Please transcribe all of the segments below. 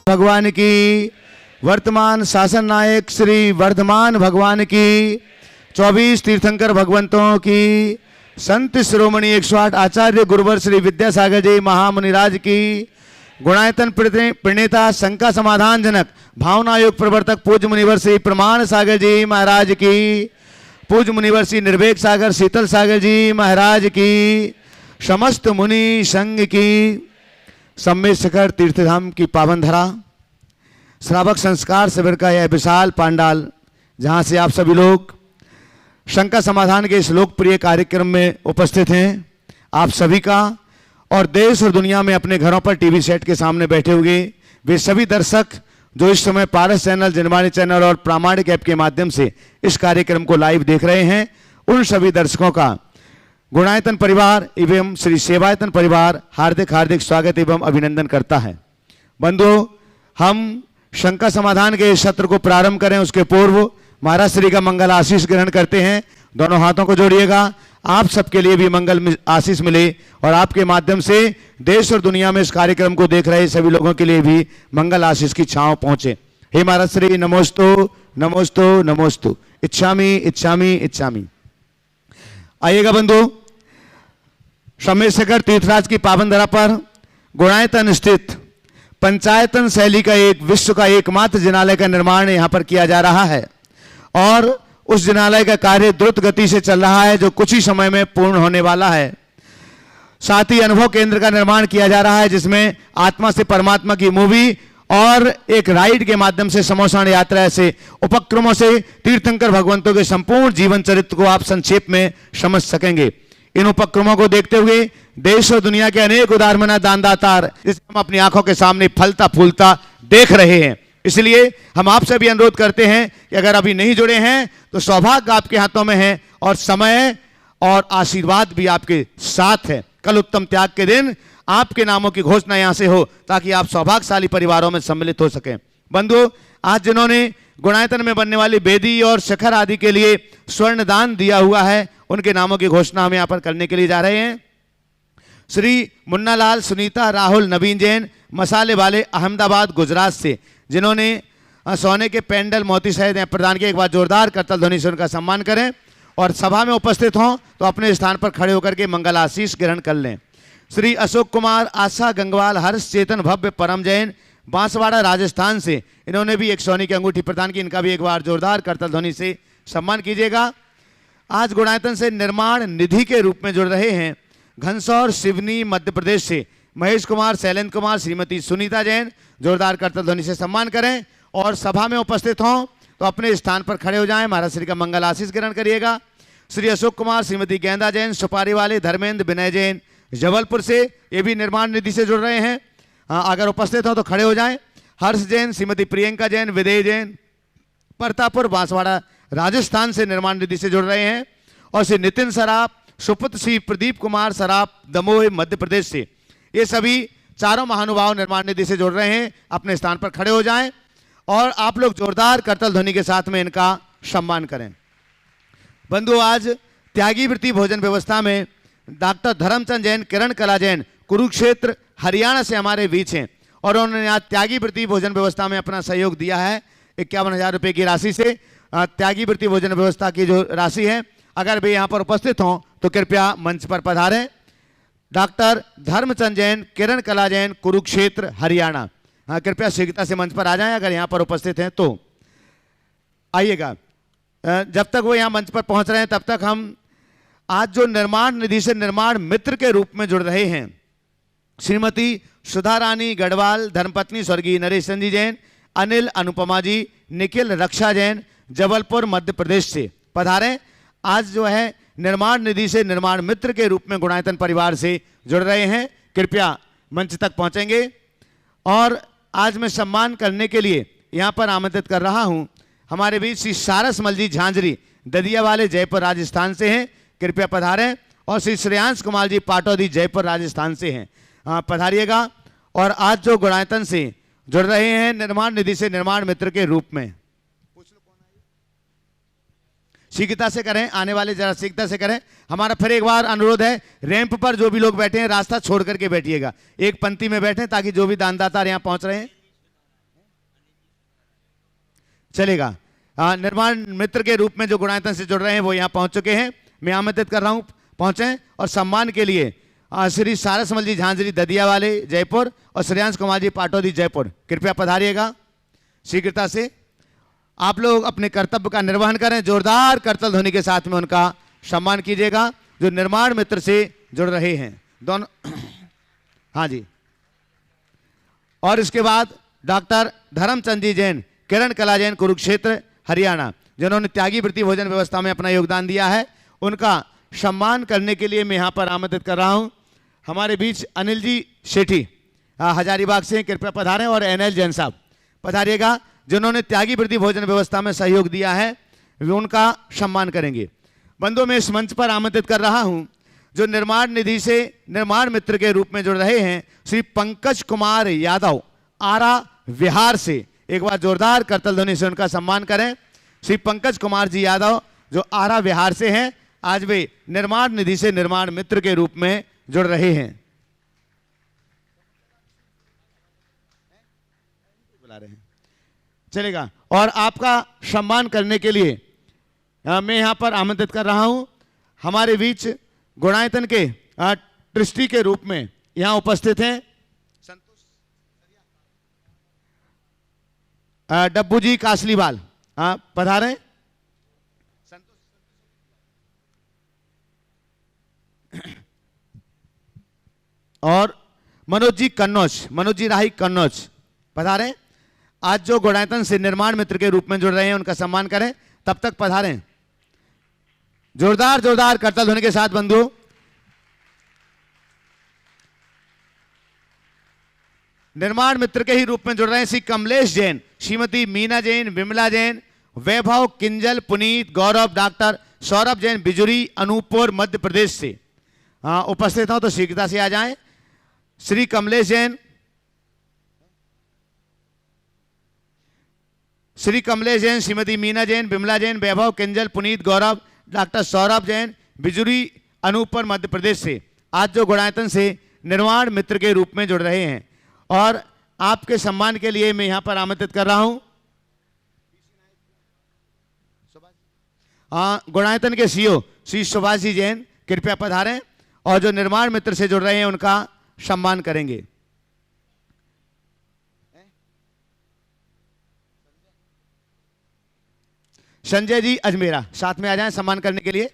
भगवान की, वर्तमान शासन नायक श्री वर्धमान भगवान की, 24 तीर्थंकर भगवंतों की, संत शिरोमणि 108 आचार्य गुरुवर श्री विद्यासागर जी महामुनिराज की, गुणायतन प्रणेता शंका समाधान जनक भावना योग प्रवर्तक पूज्य मुनिवर श्री प्रमाण सागर जी महाराज की, पूज्य मुनिवर श्री निर्वेक सागर शीतल सागर जी महाराज की, समस्त मुनि संघ की, सम्मेद शिखर तीर्थधाम की पावन धरा, श्रावक संस्कार शिविर का यह विशाल पांडाल, जहाँ से आप सभी लोग शंका समाधान के इस लोकप्रिय कार्यक्रम में उपस्थित हैं, आप सभी का और देश और दुनिया में अपने घरों पर टीवी सेट के सामने बैठे हुए वे सभी दर्शक जो इस समय पारस चैनल, जनवाणी चैनल और प्रामाणिक ऐप के माध्यम से इस कार्यक्रम को लाइव देख रहे हैं, उन सभी दर्शकों का गुणायतन परिवार एवं श्री सेवायतन परिवार हार्दिक हार्दिक स्वागत एवं अभिनंदन करता है। बंधुओं, हम शंका समाधान के इस सत्र को प्रारंभ करें उसके पूर्व महाराज श्री का मंगल आशीष ग्रहण करते हैं। दोनों हाथों को जोड़िएगा, आप सबके लिए भी मंगल आशीष मिले और आपके माध्यम से देश और दुनिया में इस कार्यक्रम को देख रहे सभी लोगों के लिए भी मंगल आशीष की छांव पहुंचे। हे महाराज श्री, नमोस्तु नमोस्तु नमोस्तु, इच्छामि इच्छामि इच्छामि। आइएगा बंधु, सम्मेद शिखर तीर्थराज की पावन धरा पर गुणायतन स्थित पंचायतन शैली का एक विश्व का एकमात्र जिनालय का निर्माण यहाँ पर किया जा रहा है और उस जिनालय का कार्य द्रुत गति से चल रहा है जो कुछ ही समय में पूर्ण होने वाला है। साथ ही अनुभव केंद्र का निर्माण किया जा रहा है जिसमें आत्मा से परमात्मा की मूवी और एक राइड के माध्यम से समोसाण यात्रा ऐसे उपक्रमों से तीर्थंकर भगवंतों के संपूर्ण जीवन चरित्र को आप संक्षेप में समझ सकेंगे। इन उपक्रमों को देखते हुए देश और दुनिया के अनेक उदारमना दानदातार जिसे हम अपनी आंखों के सामने फलता फूलता देख रहे हैं। इसलिए हम आपसे भी अनुरोध करते हैं कि अगर अभी नहीं जुड़े हैं तो सौभाग्य आपके हाथों में है और समय और आशीर्वाद भी आपके साथ है। कल उत्तम त्याग के दिन आपके नामों की घोषणा यहां से हो ताकि आप सौभाग्यशाली परिवारों में सम्मिलित हो सकें। बंधु, आज जिन्होंने गुणायतन में बनने वाली वेदी और शिखर आदि के लिए स्वर्ण दान दिया हुआ है उनके नामों की घोषणा हम यहाँ पर करने के लिए जा रहे हैं। श्री मुन्नालाल, सुनीता, राहुल, नवीन जैन, मसाले वाले, अहमदाबाद गुजरात से, जिन्होंने सोने के पेंडल मोती सहित प्रदान किए। एक बार जोरदार करतल ध्वनि से उनका सम्मान करें और सभा में उपस्थित हों तो अपने स्थान पर खड़े होकर के मंगल आशीष ग्रहण कर लें। श्री अशोक कुमार, आशा गंगवाल, हर्ष चेतन, भव्य परम जैन, बांसवाड़ा राजस्थान से, इन्होंने भी एक सोने की अंगूठी प्रदान की। इनका भी एक बार जोरदार करतल ध्वनि से सम्मान कीजिएगा। आज गुणायतन से निर्माण निधि के रूप में जुड़ रहे हैं घनसौर सिवनी मध्य प्रदेश से महेश कुमार, शैलेंद्र कुमार, श्रीमती सुनीता जैन, जोरदार करतल ध्वनि से सम्मान करें और सभा में उपस्थित हों तो अपने स्थान पर खड़े हो जाएं। महाराज श्री का मंगल आशीष ग्रहण करिएगा। श्री अशोक कुमार, श्रीमती गेंदा जैन, सुपारी वाले, धर्मेंद्र, विनय जैन जबलपुर से, ये भी निर्माण निधि से जुड़ रहे हैं। अगर उपस्थित हो तो खड़े हो जाएं। हर्ष जैन, श्रीमती प्रियंका जैन, विदय जैन, परतापुर बांसवाड़ा राजस्थान से निर्माण निधि से जुड़ रहे हैं। और श्री नितिन सराफ, सुपुत्र श्री प्रदीप कुमार सराफ, दमोह मध्य प्रदेश से, ये सभी चारों महानुभाव निर्माण निधि से जुड़ रहे हैं। अपने स्थान पर खड़े हो जाएं और आप लोग जोरदार करतल ध्वनि के साथ में इनका सम्मान करें। बंधु, आज त्यागी वृत्ति भोजन व्यवस्था में डॉक्टर धर्मचंद जैन, किरण कला जैन, कुरुक्षेत्र हरियाणा से हमारे बीच हैं और उन्होंने आज त्यागी वृत्ति भोजन व्यवस्था में अपना सहयोग दिया है 51,000 रुपये की राशि से। त्यागी वृत्ति भोजन व्यवस्था की जो राशि है, अगर वे यहाँ पर उपस्थित हों तो कृपया मंच पर पधारें। डॉक्टर धर्मचंद जैन, किरण कला जैन, कुरुक्षेत्र हरियाणा, हाँ कृपया शीघ्रता से मंच पर आ जाएं अगर यहाँ पर उपस्थित हैं तो। आइएगा, जब तक वो यहाँ मंच पर पहुँच रहे हैं तब तक हम आज जो निर्माण निधि से निर्माण मित्र के रूप में जुड़ रहे हैं श्रीमती सुधा रानी गढ़वाल, धर्मपत्नी स्वर्गीय नरेश चंद जी जैन, अनिल, अनुपमा जी, निखिल, रक्षा जैन, जबलपुर मध्य प्रदेश से पधारें। आज जो है निर्माण निधि से निर्माण मित्र के रूप में गुणायतन परिवार से जुड़ रहे हैं, कृपया मंच तक पहुंचेंगे। और आज मैं सम्मान करने के लिए यहाँ पर आमंत्रित कर रहा हूँ हमारे बीच श्री सारस मल जी झांझरी, ददिया वाले, जयपुर राजस्थान से हैं, कृपया पधारें। और श्री श्रेयांश कुमार जी पाटौदी, जयपुर राजस्थान से हैं, पधारिएगा। और आज जो गुणायतन से जुड़ रहे हैं निर्माण निधि से निर्माण मित्र के रूप में, शीघ्रता से करें, आने वाले जरा शीघ्रता से करें। हमारा फिर एक बार अनुरोध है, रैंप पर जो भी लोग बैठे हैं रास्ता छोड़ करके बैठिएगा, एक पंक्ति में बैठें ताकि जो भी दानदाता यहाँ पहुंच रहे हैं चलेगा। निर्माण मित्र के रूप में जो गुणायतन से जुड़ रहे हैं वो यहाँ पहुंच चुके हैं। मैं आमंत्रित कर रहा हूँ पहुंचे और सम्मान के लिए श्री सारसमल जी झांझरी ददिया वाले जयपुर और श्रेयांश कुमार जी पाटौदी जयपुर, कृपया पधारिएगा शीघ्रता से। आप लोग अपने कर्तव्य का निर्वहन करें, जोरदार करतल ध्वनि के साथ में उनका सम्मान कीजिएगा जो निर्माण मित्र से जुड़ रहे हैं दोनों। हाँ जी। और इसके बाद डॉक्टर धर्मचंद जी जैन, किरण कला जैन, कुरुक्षेत्र हरियाणा, जिन्होंने त्यागी वृत्ति भोजन व्यवस्था में अपना योगदान दिया है, उनका सम्मान करने के लिए मैं यहाँ पर आमंत्रित कर रहा हूँ। हमारे बीच अनिल जी शेठी हजारीबाग से कृपया पधारें और एनएल जैन साहब पधारिएगा, जिन्होंने त्यागी वृत्ति भोजन व्यवस्था में सहयोग दिया है, वे उनका सम्मान करेंगे। बंधुओं, मैं इस मंच पर आमंत्रित कर रहा हूँ जो निर्माण निधि से निर्माण मित्र के रूप में जुड़ रहे हैं श्री पंकज कुमार यादव, आरा विहार से। एक बार जोरदार करतल ध्वनि से उनका सम्मान करें। श्री पंकज कुमार जी यादव जो आरा विहार से हैं, आज वे निर्माण निधि से निर्माण मित्र के रूप में जुड़ रहे हैं। बुला रहे हैं, चलेगा। और आपका सम्मान करने के लिए मैं यहां पर आमंत्रित कर रहा हूं हमारे बीच गुणायतन के ट्रस्टी के रूप में यहां उपस्थित हैं डब्बू जी कासलीवाल, पधारें। और मनोज जी कन्नौज, मनोज जी राही कन्नौज, पधारें। आज जो गुणायतन से निर्माण मित्र के रूप में जुड़ रहे हैं उनका सम्मान करें, तब तक पधारें। जोरदार जोरदार करतल ध्वनि के साथ बंधु। निर्माण मित्र के ही रूप में जुड़ रहे हैं श्री कमलेश जैन, श्रीमती मीना जैन, विमला जैन, वैभव किंजल, पुनीत, गौरव, डॉक्टर सौरभ जैन, बिजुरी, अनूपपुर मध्य प्रदेश से उपस्थित हो तो शीघ्रता से आ जाएं। श्री कमलेश जैन, श्री कमलेश जैन, श्रीमती मीना जैन, विमला जैन, वैभव किंजल, पुनीत, गौरव, डॉक्टर सौरभ जैन, बिजुरी, अनूपपुर मध्य प्रदेश से आज जो गुणायतन से निर्माण मित्र के रूप में जुड़ रहे हैं। और आपके सम्मान के लिए मैं यहां पर आमंत्रित कर रहा हूं गुणायतन के सीओ श्री सुभाष जी जैन, कृपया पधारें और जो निर्माण मित्र से जुड़ रहे हैं उनका सम्मान करेंगे। संजय जी अजमेरा साथ में आ जाएं सम्मान करने के लिए।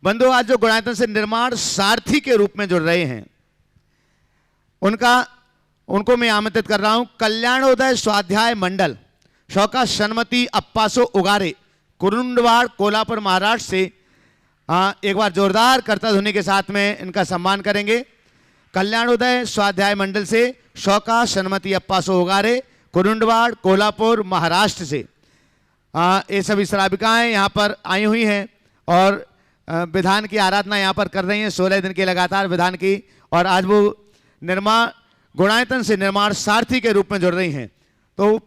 बंधु, आज जो गुणायतन से निर्माण सारथी के रूप में जुड़ रहे हैं उनको मैं आमंत्रित कर रहा हूं कल्याणोदय स्वाध्याय मंडल, शौका सन्मति अप्पासो उगारे, कुरुंडवाड़, कोल्हापुर, महाराष्ट्र से। एक बार जोरदार करतल ध्वनि के साथ में इनका सम्मान करेंगे। कल्याणोदय स्वाध्याय मंडल से शौका सन्मति अप्पासो उगारे, कुरुंडवाड़, कोल्हापुर, महाराष्ट्र से ये सभी श्राविकाएं यहाँ पर आई हुई हैं और विधान की आराधना यहाँ पर कर रही हैं 16 दिन की लगातार विधान की। और आज वो निर्माण गुणायतन से निर्माण सारथी के रूप में जुड़ रही हैं। तो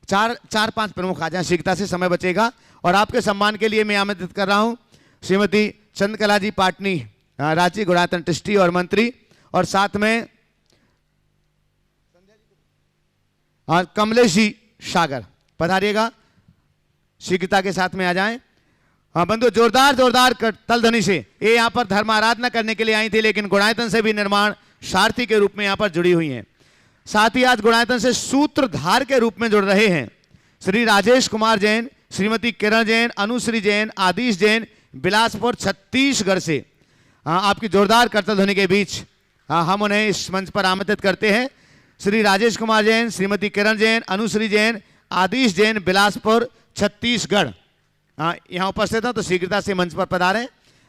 चार पांच प्रमुख आ जाएं शीघ्रता से, समय बचेगा। और आपके सम्मान के लिए मैं आमंत्रित कर रहा हूं श्रीमती चंद्रकला जी पाटनी, रांची गुणायतन ट्रस्टी और मंत्री, और साथ में कमलेश जी सागर, पधारिएगा शीघ्रता के साथ में आ जाएं। बंधु, जोरदार जोरदार करतल ध्वनि से ये यहाँ पर धर्म आराधना करने के लिए आई थी, लेकिन गुणायतन से भी निर्माण सारथी के रूप में यहाँ पर जुड़ी हुई हैं। साथ ही आज गुणायतन से सूत्रधार के रूप में जुड़ रहे हैं श्री राजेश कुमार जैन, श्रीमती किरण जैन, अनुश्री जैन, आदिश जैन, बिलासपुर, छत्तीसगढ़ से। आपकी जोरदार करतल ध्वनि के बीच हम उन्हें इस मंच पर आमंत्रित करते हैं। श्री राजेश कुमार जैन, श्रीमती किरण जैन, अनुश्री जैन, आदिश जैन, बिलासपुर, छत्तीसगढ़ यहाँ उपस्थित हैं तो शीघ्रता से मंच पर पधारें।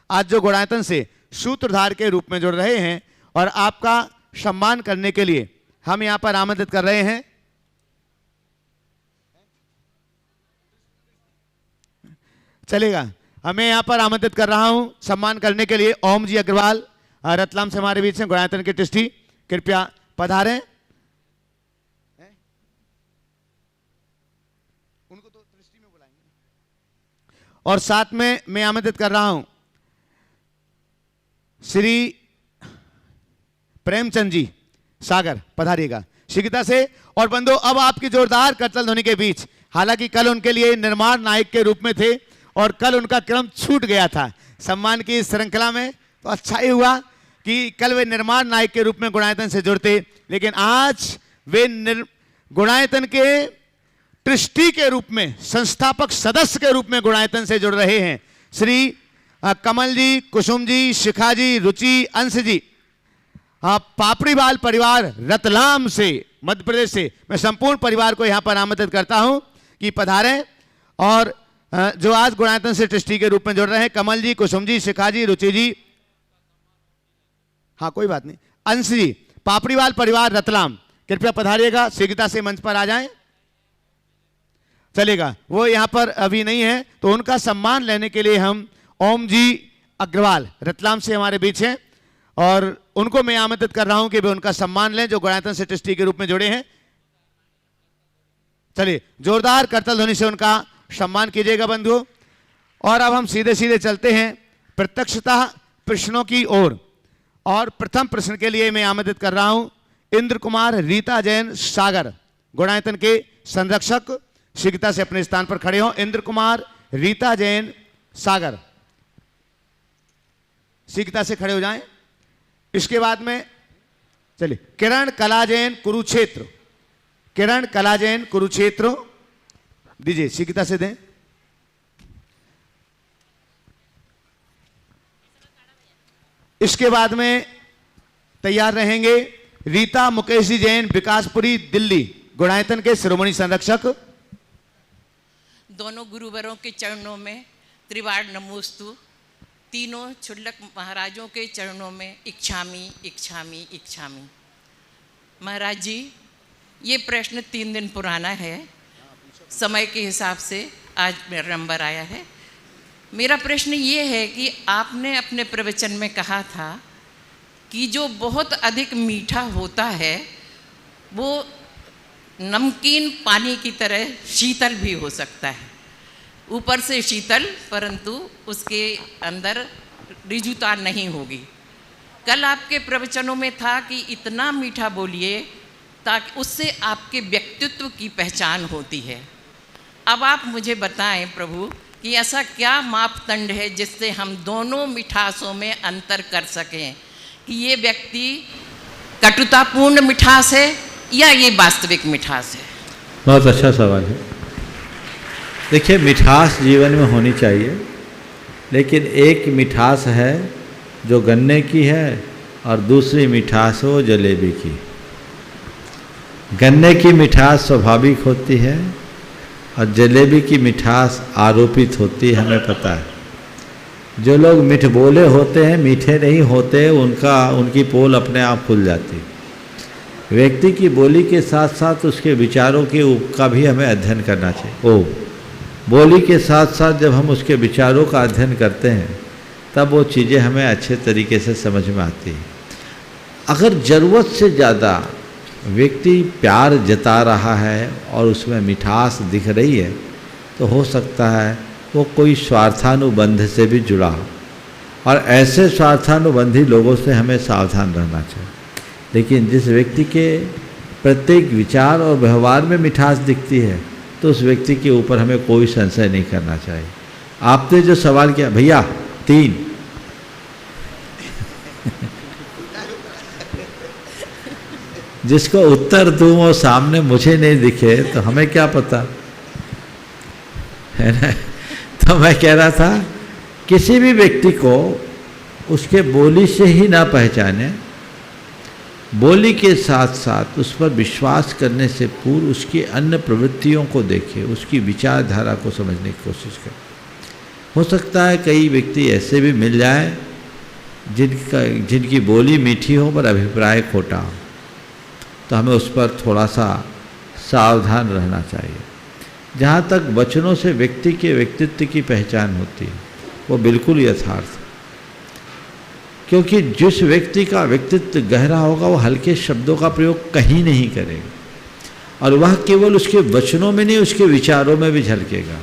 आज जो गुणायतन से सूत्रधार के रूप में जुड़ रहे हैं और आपका सम्मान करने के लिए हम यहाँ पर आमंत्रित कर रहे हैं चलेगा। हमें यहाँ पर आमंत्रित कर रहा हूँ सम्मान करने के लिए ओम जी अग्रवाल, रतलाम से हमारे बीच में गुणायतन के ट्रस्टी, कृपया पधारें। उनको तो ट्रस्टी में बुलाएंगे। और साथ में मैं आमंत्रित कर रहा हूं श्री प्रेमचंद जी सागर, पधारिएगा। शीघ्रता से। और बंधु अब आपकी जोरदार करतल ध्वनि के बीच, हालांकि कल उनके लिए निर्माण नायक के रूप में थे और कल उनका क्रम छूट गया था सम्मान की इस श्रृंखला में, तो अच्छा ही हुआ कि कल वे निर्माण नायक के रूप में गुणायतन से जुड़ते, लेकिन आज वे गुणायतन के ट्रस्टी के रूप में, संस्थापक सदस्य के रूप में गुणायतन से जुड़ रहे हैं। श्री कमल जी, कुसुम जी, शिखा जी, रुचि, अंश जी, पापड़ीवाल परिवार रतलाम से, मध्य प्रदेश से, मैं संपूर्ण परिवार को यहां पर आमंत्रित करता हूं कि पधारें और जो आज गुणायतन से ट्रस्टी के रूप में जुड़ रहे हैं, कमल जी, कुसुम जी, शिखा जी, रुचि जी, हाँ कोई बात नहीं, अंश जी, पापड़ीवाल परिवार रतलाम, कृपया पधारिएगा, शीघ्रता से मंच पर आ जाएं। चलेगा, वो यहां पर अभी नहीं है, तो उनका सम्मान लेने के लिए हम ओम जी अग्रवाल रतलाम से हमारे बीच हैं और उनको मैं आमंत्रित कर रहा हूं कि वे उनका सम्मान लें जो गुणायतन से ट्रस्टी के रूप में जुड़े हैं। चलिए जोरदार करतल ध्वनि से उनका सम्मान कीजिएगा बंधुओं। और अब हम सीधे सीधे चलते हैं प्रत्यक्षतः प्रश्नों की ओर। और प्रथम प्रश्न के लिए मैं आमंत्रित कर रहा हूं इंद्र कुमार रीता जैन सागर, गुणायतन के संरक्षक, शीघ्रता से अपने स्थान पर खड़े हों। इंद्र कुमार रीता जैन सागर, शीघ्रता से खड़े हो जाएं। इसके बाद में चलिए किरण कला जैन कुरुक्षेत्र, किरण कला जैन कुरुक्षेत्र दीजिए, शीघ्रता से दें। इसके बाद में तैयार रहेंगे रीता मुकेश जी जैन विकासपुरी दिल्ली, गुणायतन के शिरोमणि संरक्षक। दोनों गुरुवरों के चरणों में त्रिवार नमोस्तु, तीनों क्षुल्लक महाराजों के चरणों में इच्छामी इच्छामी इच्छामी। महाराज जी, ये प्रश्न 3 दिन पुराना है, समय के हिसाब से आज मेरा नंबर आया है। मेरा प्रश्न ये है कि आपने अपने प्रवचन में कहा था कि जो बहुत अधिक मीठा होता है वो नमकीन पानी की तरह शीतल भी हो सकता है, ऊपर से शीतल परंतु उसके अंदर रिजुता नहीं होगी। कल आपके प्रवचनों में था कि इतना मीठा बोलिए ताकि उससे आपके व्यक्तित्व की पहचान होती है। अब आप मुझे बताएं प्रभु कि ऐसा क्या मापदंड है जिससे हम दोनों मिठासों में अंतर कर सकें कि ये व्यक्ति कटुतापूर्ण मिठास है या ये वास्तविक मिठास है। बहुत अच्छा सवाल है। देखिए, मिठास जीवन में होनी चाहिए, लेकिन एक मिठास है जो गन्ने की है और दूसरी मिठास वो जलेबी की। गन्ने की मिठास स्वाभाविक होती है और जलेबी की मिठास आरोपित होती है, हमें पता है। जो लोग मीठ बोले होते हैं, मीठे नहीं होते, उनकी पोल अपने आप खुल जाती। व्यक्ति की बोली के साथ साथ उसके विचारों का भी हमें अध्ययन करना चाहिए। बोली के साथ साथ जब हम उसके विचारों का अध्ययन करते हैं तब वो चीज़ें हमें अच्छे तरीके से समझ में आती हैं। अगर ज़रूरत से ज़्यादा व्यक्ति प्यार जता रहा है और उसमें मिठास दिख रही है तो हो सकता है वो कोई स्वार्थानुबंध से भी जुड़ा हो, और ऐसे स्वार्थानुबंधी लोगों से हमें सावधान रहना चाहिए। लेकिन जिस व्यक्ति के प्रत्येक विचार और व्यवहार में मिठास दिखती है तो उस व्यक्ति के ऊपर हमें कोई संशय नहीं करना चाहिए। आपने जो सवाल किया भैया 3 जिसको उत्तर दूं और सामने मुझे नहीं दिखे तो हमें क्या पता, है ना। तो मैं कह रहा था किसी भी व्यक्ति को उसके बोली से ही ना पहचाने, बोली के साथ साथ उस पर विश्वास करने से पूर्व उसकी अन्य प्रवृत्तियों को देखे, उसकी विचारधारा को समझने की कोशिश करें। हो सकता है कई व्यक्ति ऐसे भी मिल जाए जिनकी बोली मीठी हो पर अभिप्राय खोटा हो, तो हमें उस पर थोड़ा सा सावधान रहना चाहिए। जहाँ तक वचनों से व्यक्ति के व्यक्तित्व की पहचान होती है वो बिल्कुल यथार्थ, क्योंकि जिस व्यक्ति का व्यक्तित्व गहरा होगा वो हल्के शब्दों का प्रयोग कहीं नहीं करेगा, और वह केवल उसके वचनों में नहीं उसके विचारों में भी झलकेगा।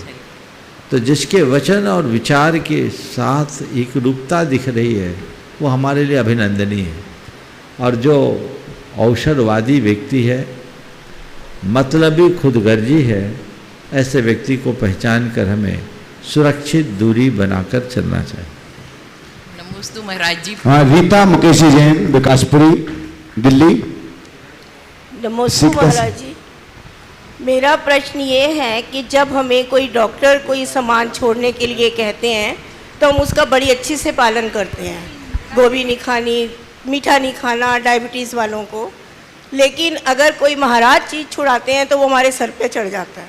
तो जिसके वचन और विचार के साथ एक रूपता दिख रही है वो हमारे लिए अभिनंदनीय है। और जो औषधवादी व्यक्ति है, मतलबी खुदगर्जी है, ऐसे व्यक्ति को पहचान कर हमें सुरक्षित दूरी बनाकर चलना चाहिए। नमोस्तु महाराज जी। हाँ, रीता मुकेशी जैन, विकासपुरी, दिल्ली। नमस्ते महाराज जी। मेरा प्रश्न ये है कि जब हमें कोई डॉक्टर कोई सामान छोड़ने के लिए कहते हैं तो हम उसका बड़ी अच्छी से पालन करते हैं, गोभी नहीं खानी, मीठा नहीं खाना, डायबिटीज़ वालों को। लेकिन अगर कोई महाराज चीज़ छुड़ाते हैं तो वो हमारे सर पे चढ़ जाता है,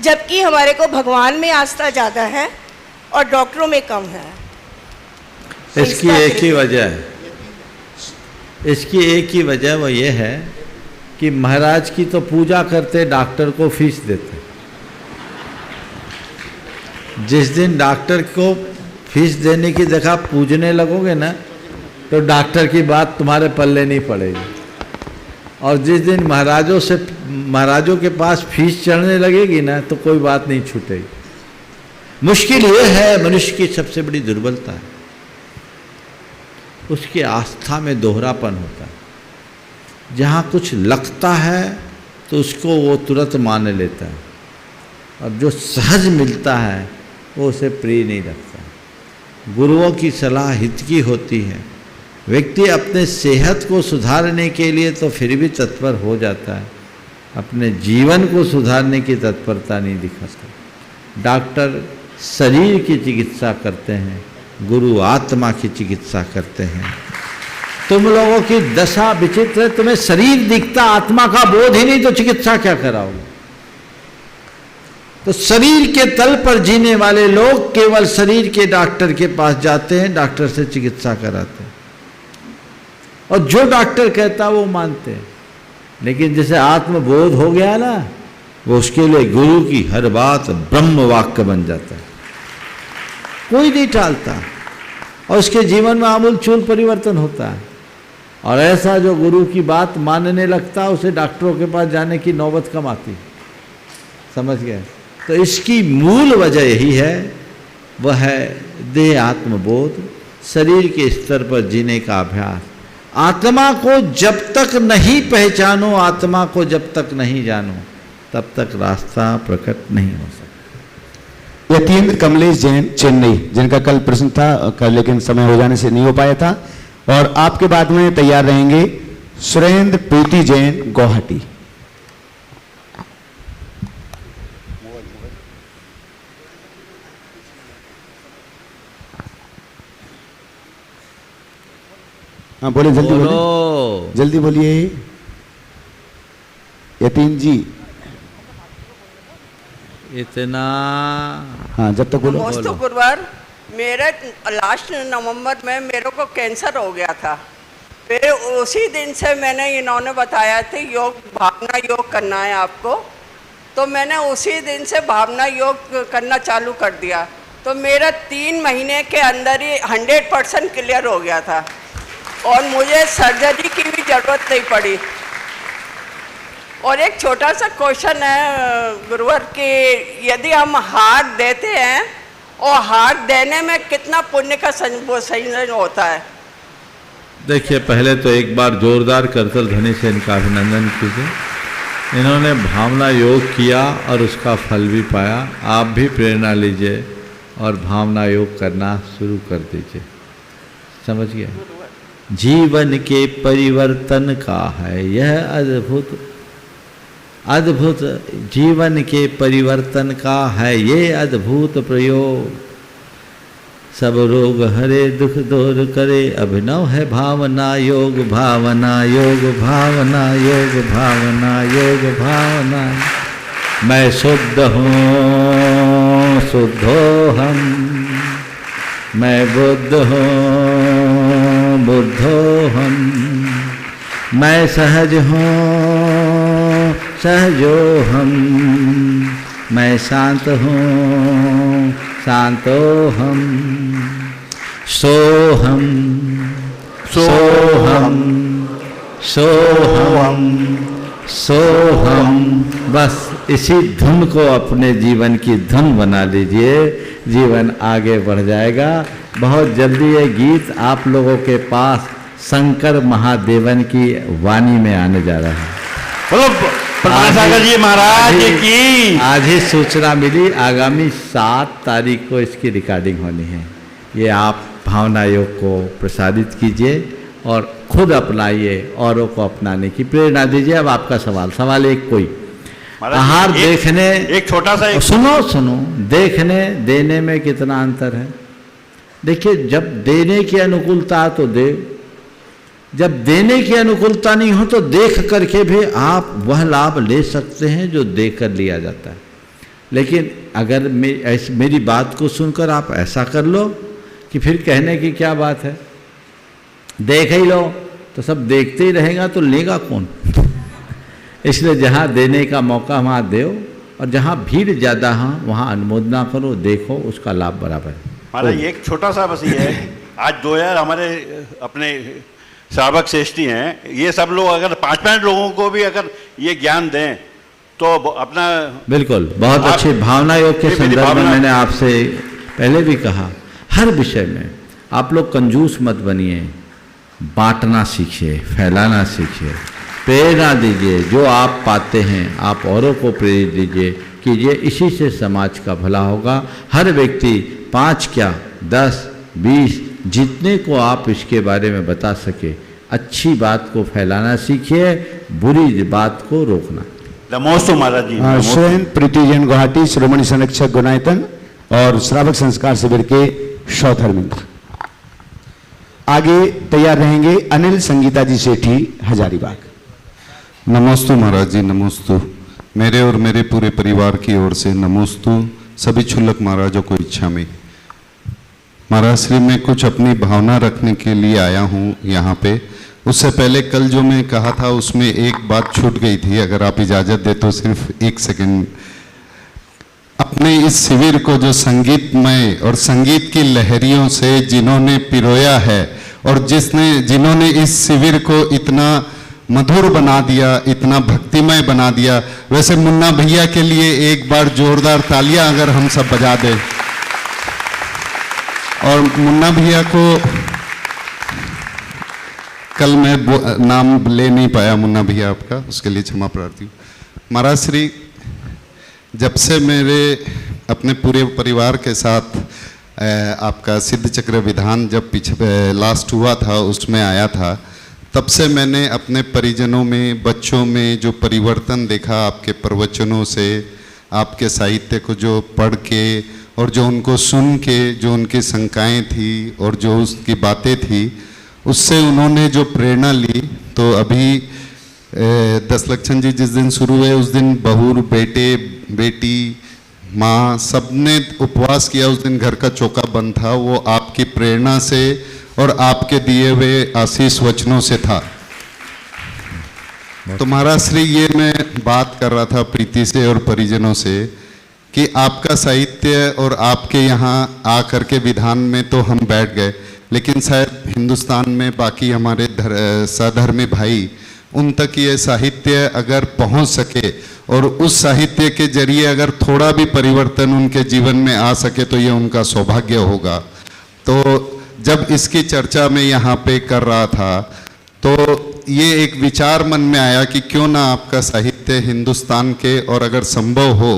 जबकि हमारे को भगवान में आस्था ज़्यादा है और डॉक्टरों में कम है। इसकी एक ही वजह है, इसकी एक ही वजह वो ये है कि महाराज की तो पूजा करते, डॉक्टर को फीस देते। जिस दिन डॉक्टर को फीस देने की जगह पूजने लगोगे ना, तो डॉक्टर की बात तुम्हारे पल्ले नहीं पड़ेगी। और जिस दिन महाराजों के पास फीस चढ़ने लगेगी ना, तो कोई बात नहीं छूटेगी। मुश्किल ये है, मनुष्य की सबसे बड़ी दुर्बलता है, उसकी आस्था में दोहरापन होता है। जहाँ कुछ लगता है तो उसको वो तुरंत मान लेता है, और जो सहज मिलता है वो उसे प्रिय नहीं लगता। गुरुओं की सलाह हित की होती है। व्यक्ति अपने सेहत को सुधारने के लिए तो फिर भी तत्पर हो जाता है, अपने जीवन को सुधारने की तत्परता नहीं दिखाता। डॉक्टर शरीर की चिकित्सा करते हैं, गुरु आत्मा की चिकित्सा करते हैं। तुम लोगों की दशा विचित्र है, तुम्हें शरीर दिखता, आत्मा का बोध ही नहीं, तो चिकित्सा क्या कराओगे? तो शरीर के तल पर जीने वाले लोग केवल शरीर के डॉक्टर के पास जाते हैं, डॉक्टर से चिकित्सा कराते हैं, और जो डॉक्टर कहता वो मानते हैं। लेकिन जैसे आत्मबोध हो गया ना, वो उसके लिए गुरु की हर बात ब्रह्म वाक्य बन जाता है, कोई नहीं टालता, और उसके जीवन में आमूल चूल परिवर्तन होता है। और ऐसा जो गुरु की बात मानने लगता है, उसे डॉक्टरों के पास जाने की नौबत कम आती। समझ गए? तो इसकी मूल वजह यही है, वह है देह आत्मबोध, शरीर के स्तर पर जीने का अभ्यास। आत्मा को जब तक नहीं पहचानो, आत्मा को जब तक नहीं जानो, तब तक रास्ता प्रकट नहीं हो सकता। यतीन्द्र कमलेश जैन, चेन्नई, जिनका कल प्रश्न था, लेकिन समय हो जाने से नहीं हो पाया था। और आपके बाद में तैयार रहेंगे सुरेंद्र प्रीति जैन, गुवाहाटी। हाँ बोले, जल्दी बोलो, जल्दी बोलिए यतीन जी। इतना हाँ, जब तक बोलो। नमस्ते गुरुवार। मेरे लास्ट नवंबर में मेरे को कैंसर हो गया था। फिर उसी दिन से मैंने, इन्होंने बताया था योग, भावना योग करना है आपको, तो मैंने उसी दिन से भावना योग करना चालू कर दिया। तो मेरा 3 महीने के अंदर ही 100% क्लियर हो गया था, और मुझे सर्जरी की भी ज़रूरत नहीं पड़ी। और एक छोटा सा क्वेश्चन है गुरुवर कि यदि हम हार्ट देते हैं, और हार्ट देने में कितना पुण्य का संयोजन होता है? देखिए, पहले तो एक बार जोरदार करतल ध्वनि से इनका अभिनंदन कीजिए। इन्होंने भावना योग किया और उसका फल भी पाया। आप भी प्रेरणा लीजिए और भावना योग करना शुरू कर दीजिए। समझ गए? जीवन के परिवर्तन का है यह अद्भुत अद्भुत, जीवन के परिवर्तन का है ये अद्भुत प्रयोग। सब रोग हरे, दुख दूर करे, अभिनव है भावना योग, भावना योग, भावना योग, भावना योग, भावना। मैं शुद्ध हूँ, शुद्धो हम, मैं बुद्ध हूँ, बुद्धो हम, मैं सहज हूँ, सहजो हम, मैं शांत हूँ, शांतो हम, सोहम, सोहम, सोहम, सोहम। बस इसी धुन को अपने जीवन की धुन बना लीजिए, जीवन आगे बढ़ जाएगा। बहुत जल्दी ये गीत आप लोगों के पास शंकर महादेवन की वाणी में आने जा रहा है। बोलो प्रधान सागर जी महाराज की। आज ही सूचना मिली, आगामी 7 तारीख को इसकी रिकॉर्डिंग होनी है। ये आप भावना योग को प्रसारित कीजिए और खुद अपनाइए, औरों को अपनाने की प्रेरणा दीजिए। अब आपका सवाल एक कोई आहार देखने, एक छोटा सा सुनो, देखने देने में कितना अंतर है। देखिए, जब देने की अनुकूलता तो दे, जब देने की अनुकूलता नहीं हो तो देख करके भी आप वह लाभ ले सकते हैं जो देकर लिया जाता है। लेकिन अगर मेरी बात को सुनकर आप ऐसा कर लो कि फिर कहने की क्या बात है, देख ही लो तो सब देखते ही रहेगा तो लेगा कौन। इसलिए जहाँ देने का मौका वहाँ दो, और जहाँ भीड़ ज़्यादा है वहाँ अनुमोदना करो, देखो, उसका लाभ बराबर है। महाराज एक छोटा सा बस ये है, आज 2000 हमारे अपने श्रावक श्रेष्ठी हैं, ये सब लोग अगर 5-5 लोगों को भी अगर ये ज्ञान दें तो अपना बिल्कुल बहुत अच्छी भावना योग के संदर्भ में मैंने आपसे पहले भी कहा, हर विषय में आप लोग कंजूस मत बनिए, बांटना सीखिए, फैलाना सीखिए, प्रेरणा दीजिए। जो आप पाते हैं आप औरों को प्रेरित दीजिए, कीजिए, इसी से समाज का भला होगा। हर व्यक्ति 5 क्या 10 20 जितने को आप इसके बारे में बता सके, अच्छी बात को फैलाना सीखिए, बुरी बात को रोकना। नमोस्तु महाराज जी। स्वयं प्रीति जैन गुवाहाटी श्रोमणी संरक्षक गुणायतन और श्रावक संस्कार शिविर के शौधर्मिंद। आगे तैयार रहेंगे अनिल संगीता जी सेठी हजारीबाग। नमोस्तु महाराज जी, नमोस्तु। मेरे और मेरे पूरे परिवार की ओर से नमोस्तु सभी क्षुल्लक महाराजों को इच्छा में। महाराज श्री मैं कुछ अपनी भावना रखने के लिए आया हूँ यहाँ पे। उससे पहले कल जो मैं कहा था उसमें एक बात छूट गई थी, अगर आप इजाज़त दे तो सिर्फ 1 सेकंड। अपने इस शिविर को जो संगीतमय और संगीत की लहरियों से जिन्होंने पिरोया है और जिन्होंने इस शिविर को इतना मधुर बना दिया, इतना भक्तिमय बना दिया, वैसे मुन्ना भैया के लिए एक बार जोरदार तालियां अगर हम सब बजा दें। और मुन्ना भैया को कल मैं नाम ले नहीं पाया मुन्ना भैया आपका, उसके लिए क्षमा प्रार्थी हूँ। महाराज श्री जब से मेरे अपने पूरे परिवार के साथ आपका सिद्ध चक्र विधान जब लास्ट हुआ था उसमें आया था, तब से मैंने अपने परिजनों में, बच्चों में जो परिवर्तन देखा आपके प्रवचनों से, आपके साहित्य को जो पढ़ के और जो उनको सुन के, जो उनकी शंकाएं थी और जो उसकी बातें थी, उससे उन्होंने जो प्रेरणा ली। तो अभी 10 लक्षण जी जिस दिन शुरू हुए उस दिन बहू, बेटे, बेटी, माँ सबने उपवास किया। उस दिन घर का चौका बंद था, वो आपकी प्रेरणा से और आपके दिए हुए आशीष वचनों से था। तो महाराज श्री ये मैं बात कर रहा था प्रीति से और परिजनों से कि आपका साहित्य और आपके यहाँ आकर के विधान में तो हम बैठ गए, लेकिन शायद हिंदुस्तान में बाकी हमारे सधर्मी भाई उन तक ये साहित्य अगर पहुँच सके और उस साहित्य के जरिए अगर थोड़ा भी परिवर्तन उनके जीवन में आ सके तो ये उनका सौभाग्य होगा। तो जब इसकी चर्चा मैं यहाँ पे कर रहा था तो ये एक विचार मन में आया कि क्यों ना आपका साहित्य हिंदुस्तान के, और अगर संभव हो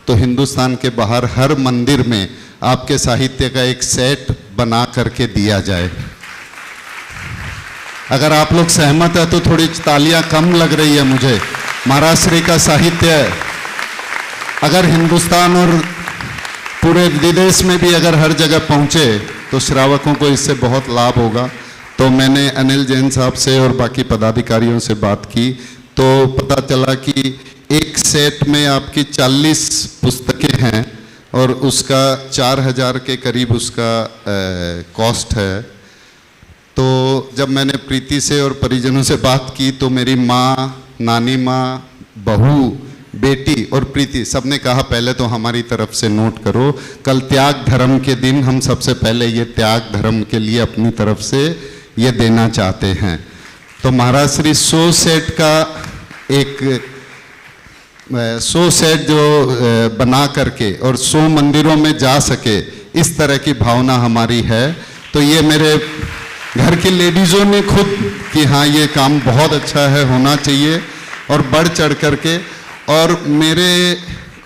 तो हिंदुस्तान के बाहर हर मंदिर में आपके साहित्य का एक सेट बना करके दिया जाए। अगर आप लोग सहमत है तो थोड़ी तालियां कम लग रही है मुझे। महाराज श्री का साहित्य अगर हिंदुस्तान और पूरे विदेश में भी अगर हर जगह पहुंचे तो श्रावकों को इससे बहुत लाभ होगा। तो मैंने अनिल जैन साहब से और बाकी पदाधिकारियों से बात की तो पता चला कि एक सेट में आपकी 40 पुस्तकें हैं और उसका 4000 के करीब उसका कॉस्ट है। तो जब मैंने प्रीति से और परिजनों से बात की तो मेरी माँ, नानी माँ, बहू, बेटी और प्रीति सबने कहा पहले तो हमारी तरफ से नोट करो, कल त्याग धर्म के दिन हम सबसे पहले ये त्याग धर्म के लिए अपनी तरफ से ये देना चाहते हैं। तो महाराज श्री 100 सेट का एक 100 सेट जो बना करके और 100 मंदिरों में जा सके, इस तरह की भावना हमारी है। तो ये मेरे घर की लेडीज़ों ने खुद कि हाँ ये काम बहुत अच्छा है, होना चाहिए, और बढ़ चढ़ करके। और मेरे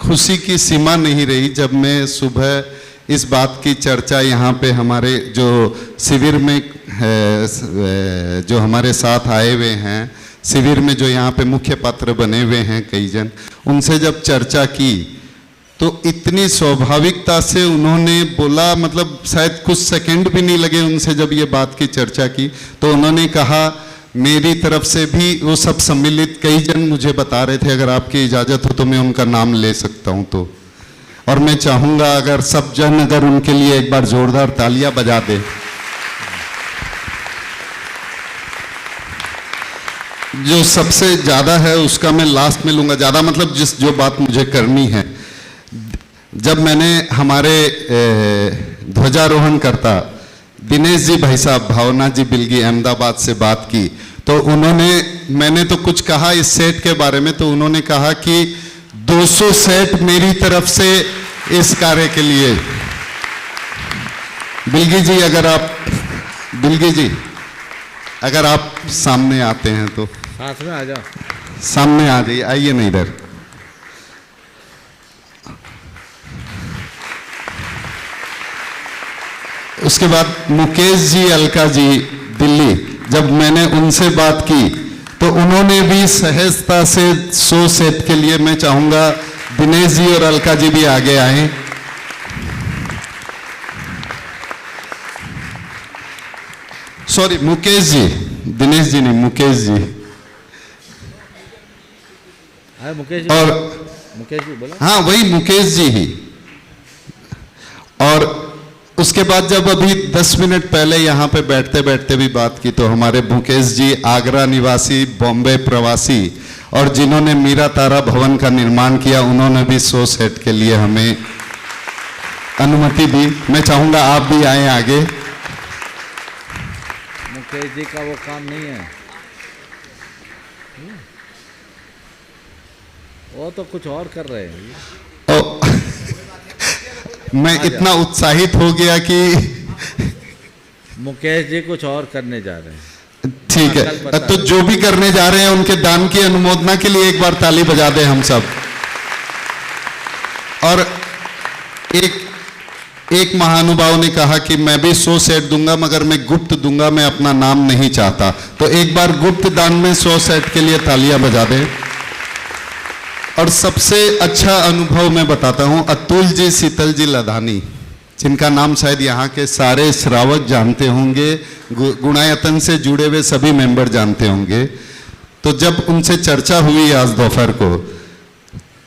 खुशी की सीमा नहीं रही जब मैं सुबह इस बात की चर्चा यहाँ पे हमारे जो शिविर में जो हमारे साथ आए हुए हैं, शिविर में जो यहाँ पे मुख्य पात्र बने हुए हैं कई जन, उनसे जब चर्चा की तो इतनी स्वाभाविकता से उन्होंने बोला, मतलब शायद कुछ सेकंड भी नहीं लगे उनसे जब ये बात की चर्चा की, तो उन्होंने कहा मेरी तरफ से भी, वो सब सम्मिलित कई जन मुझे बता रहे थे, अगर आपकी इजाज़त हो तो मैं उनका नाम ले सकता हूँ तो, और मैं चाहूँगा अगर सब जन अगर उनके लिए एक बार जोरदार तालियां बजा दे। जो सबसे ज़्यादा है उसका मैं लास्ट में लूँगा, ज़्यादा मतलब जो बात मुझे करनी है। जब मैंने हमारे ध्वजारोहण करता दिनेश जी भाई साहब, भावना जी बिल्गी अहमदाबाद से बात की, तो उन्होंने, मैंने तो कुछ कहा इस सेट के बारे में, तो उन्होंने कहा कि 200 सेट मेरी तरफ से इस कार्य के लिए। बिल्गी जी अगर आप सामने आते हैं तो साथ में आ जाओ, सामने आ जाइए, आइए ना इधर। उसके बाद मुकेश जी, अलका जी दिल्ली, जब मैंने उनसे बात की तो उन्होंने भी सहजता से 100 सेट के लिए, मैं चाहूंगा दिनेश जी और अलका जी भी आगे आए। सॉरी मुकेश जी, दिनेश जी नहीं, मुकेश जी। मुकेश जी, और मुकेश जी बोला, हाँ वही मुकेश जी ही। और उसके बाद जब अभी 10 मिनट पहले यहाँ पे बैठते बैठते भी बात की, तो हमारे मुकेश जी आगरा निवासी, बॉम्बे प्रवासी, और जिन्होंने मीरा तारा भवन का निर्माण किया, उन्होंने भी 100 सेट के लिए हमें अनुमति दी। मैं चाहूंगा आप भी आए आगे। मुकेश जी का वो काम नहीं है, वो तो कुछ और कर रहे हैं। मैं इतना उत्साहित हो गया कि मुकेश जी कुछ और करने जा रहे हैं। ठीक है, तो जो भी करने जा रहे हैं उनके दान की अनुमोदना के लिए एक बार ताली बजा दें हम सब। और एक महानुभाव ने कहा कि मैं भी 100 सेट दूंगा, मगर मैं गुप्त दूंगा, मैं अपना नाम नहीं चाहता। तो एक बार गुप्त दान में 100 सेट के लिए तालियां बजा दें। और सबसे अच्छा अनुभव मैं बताता हूं, अतुल जी, शीतल जी लधानी, जिनका नाम शायद यहाँ के सारे श्रावक जानते होंगे, गुणायतन से जुड़े हुए सभी मेंबर जानते होंगे। तो जब उनसे चर्चा हुई आज दोपहर को,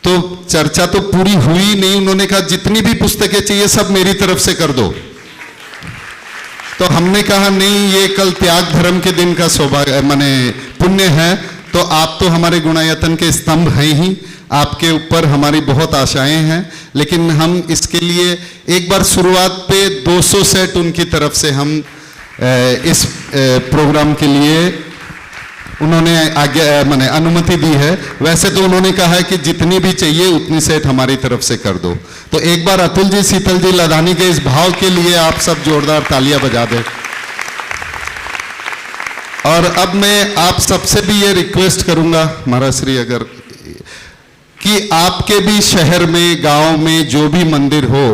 तो चर्चा तो पूरी हुई नहीं, उन्होंने कहा जितनी भी पुस्तकें चाहिए सब मेरी तरफ से कर दो। तो हमने कहा नहीं, ये कल त्याग धर्म के दिन का सौभाग्य माने पुण्य है, तो आप तो हमारे गुणायतन के स्तंभ हैं ही, आपके ऊपर हमारी बहुत आशाएं हैं, लेकिन हम इसके लिए एक बार शुरुआत पे 200 सेट उनकी तरफ से हम इस प्रोग्राम के लिए उन्होंने आज्ञा माने अनुमति दी है। वैसे तो उन्होंने कहा है कि जितनी भी चाहिए उतनी सेट हमारी तरफ से कर दो। तो एक बार अतुल जी, शीतल जी लधानी के इस भाव के लिए आप सब जोरदार तालियां बजा दें। और अब मैं आप सबसे भी ये रिक्वेस्ट करूंगा महाराज श्री, अगर कि आपके भी शहर में, गांव में जो भी मंदिर हो,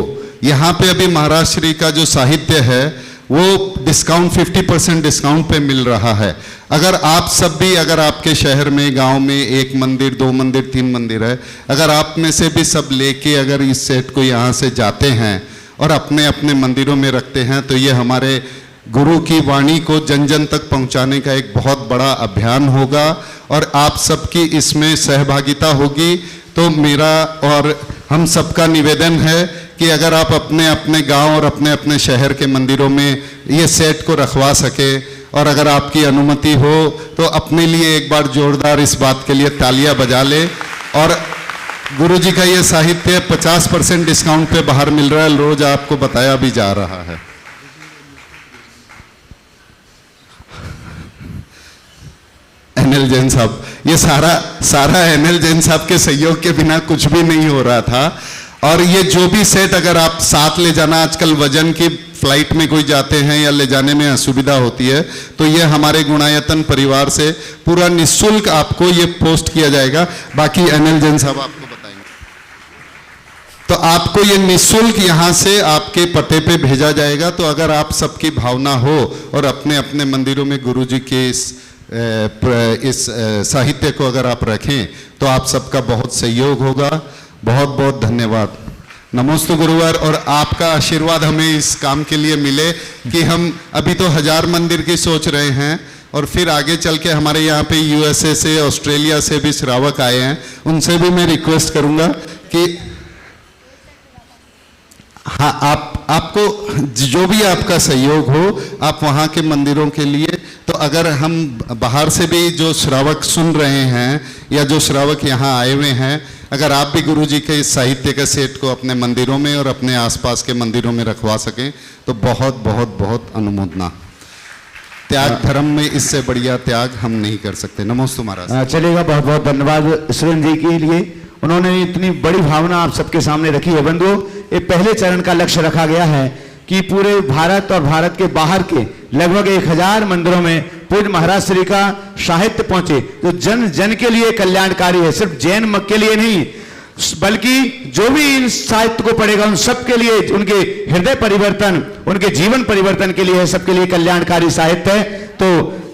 यहाँ पे अभी महाराज श्री का जो साहित्य है वो डिस्काउंट 50% डिस्काउंट पे मिल रहा है। अगर आप सब भी, अगर आपके शहर में, गांव में 1 मंदिर, 2 मंदिर, 3 मंदिर है, अगर आप में से भी सब लेके अगर इस सेट को यहाँ से जाते हैं और अपने अपने मंदिरों में रखते हैं, तो ये हमारे गुरु की वाणी को जन जन तक पहुंचाने का एक बहुत बड़ा अभियान होगा और आप सबकी इसमें सहभागिता होगी। तो मेरा और हम सबका निवेदन है कि अगर आप अपने अपने गांव और अपने अपने शहर के मंदिरों में ये सेट को रखवा सके, और अगर आपकी अनुमति हो तो अपने लिए एक बार जोरदार इस बात के लिए तालियां बजा ले। और गुरु जी का ये साहित्य 50% डिस्काउंट पे बाहर मिल रहा है, रोज आपको बताया भी जा रहा है। एनएल जैन साहब, ये सारा एनएल जैन साहब के सहयोग के बिना कुछ भी नहीं हो रहा था। और ये जो भी सेट अगर आप साथ ले जाना, आजकल वजन की फ्लाइट में कोई जाते हैं या ले जाने में असुविधा होती है, तो ये हमारे गुणायतन परिवार से पूरा निःशुल्क आपको ये पोस्ट किया जाएगा। बाकी अनिल जैन साहब आपको बताएंगे। तो आपको ये निःशुल्क यहाँ से आपके पते पे भेजा जाएगा। तो अगर आप सबकी भावना हो और अपने अपने मंदिरों में गुरुजी के इस साहित्य को अगर आप रखें तो आप सबका बहुत सहयोग होगा। बहुत बहुत धन्यवाद। नमोस्तु गुरुवर। और आपका आशीर्वाद हमें इस काम के लिए मिले कि हम अभी तो 1000 मंदिर की सोच रहे हैं और फिर आगे चल के हमारे यहाँ पे USA से, ऑस्ट्रेलिया से भी श्रावक आए हैं, उनसे भी मैं रिक्वेस्ट करूँगा कि हाँ, आपको जो भी आपका सहयोग हो, आप वहाँ के मंदिरों के लिए। तो अगर हम बाहर से भी जो श्रावक सुन रहे हैं या जो श्रावक यहाँ आए हुए हैं, अगर आप भी गुरुजी के इस साहित्य के सेट को अपने मंदिरों में और अपने आसपास के मंदिरों में रखवा सकें तो बहुत बहुत बहुत अनुमोदना। त्याग धर्म में इससे बढ़िया त्याग हम नहीं कर सकते। नमोस्तु महाराज। चलेगा, बहुत बहुत धन्यवाद सुरेंद्र जी के लिए। उन्होंने इतनी बड़ी भावना आप सबके सामने रखी है। बंधुओं, ये पहले चरण का लक्ष्य रखा गया है कि पूरे भारत और भारत के बाहर के लगभग 1000 मंदिरों में पूज्य महाराज श्री का साहित्य पहुंचे, जो जन जन के लिए कल्याणकारी है। सिर्फ जैन मत के लिए नहीं, बल्कि जो भी इन साहित्य को पढ़ेगा उन सबके लिए, उनके हृदय परिवर्तन, उनके जीवन परिवर्तन के लिए है, सबके लिए कल्याणकारी साहित्य है। तो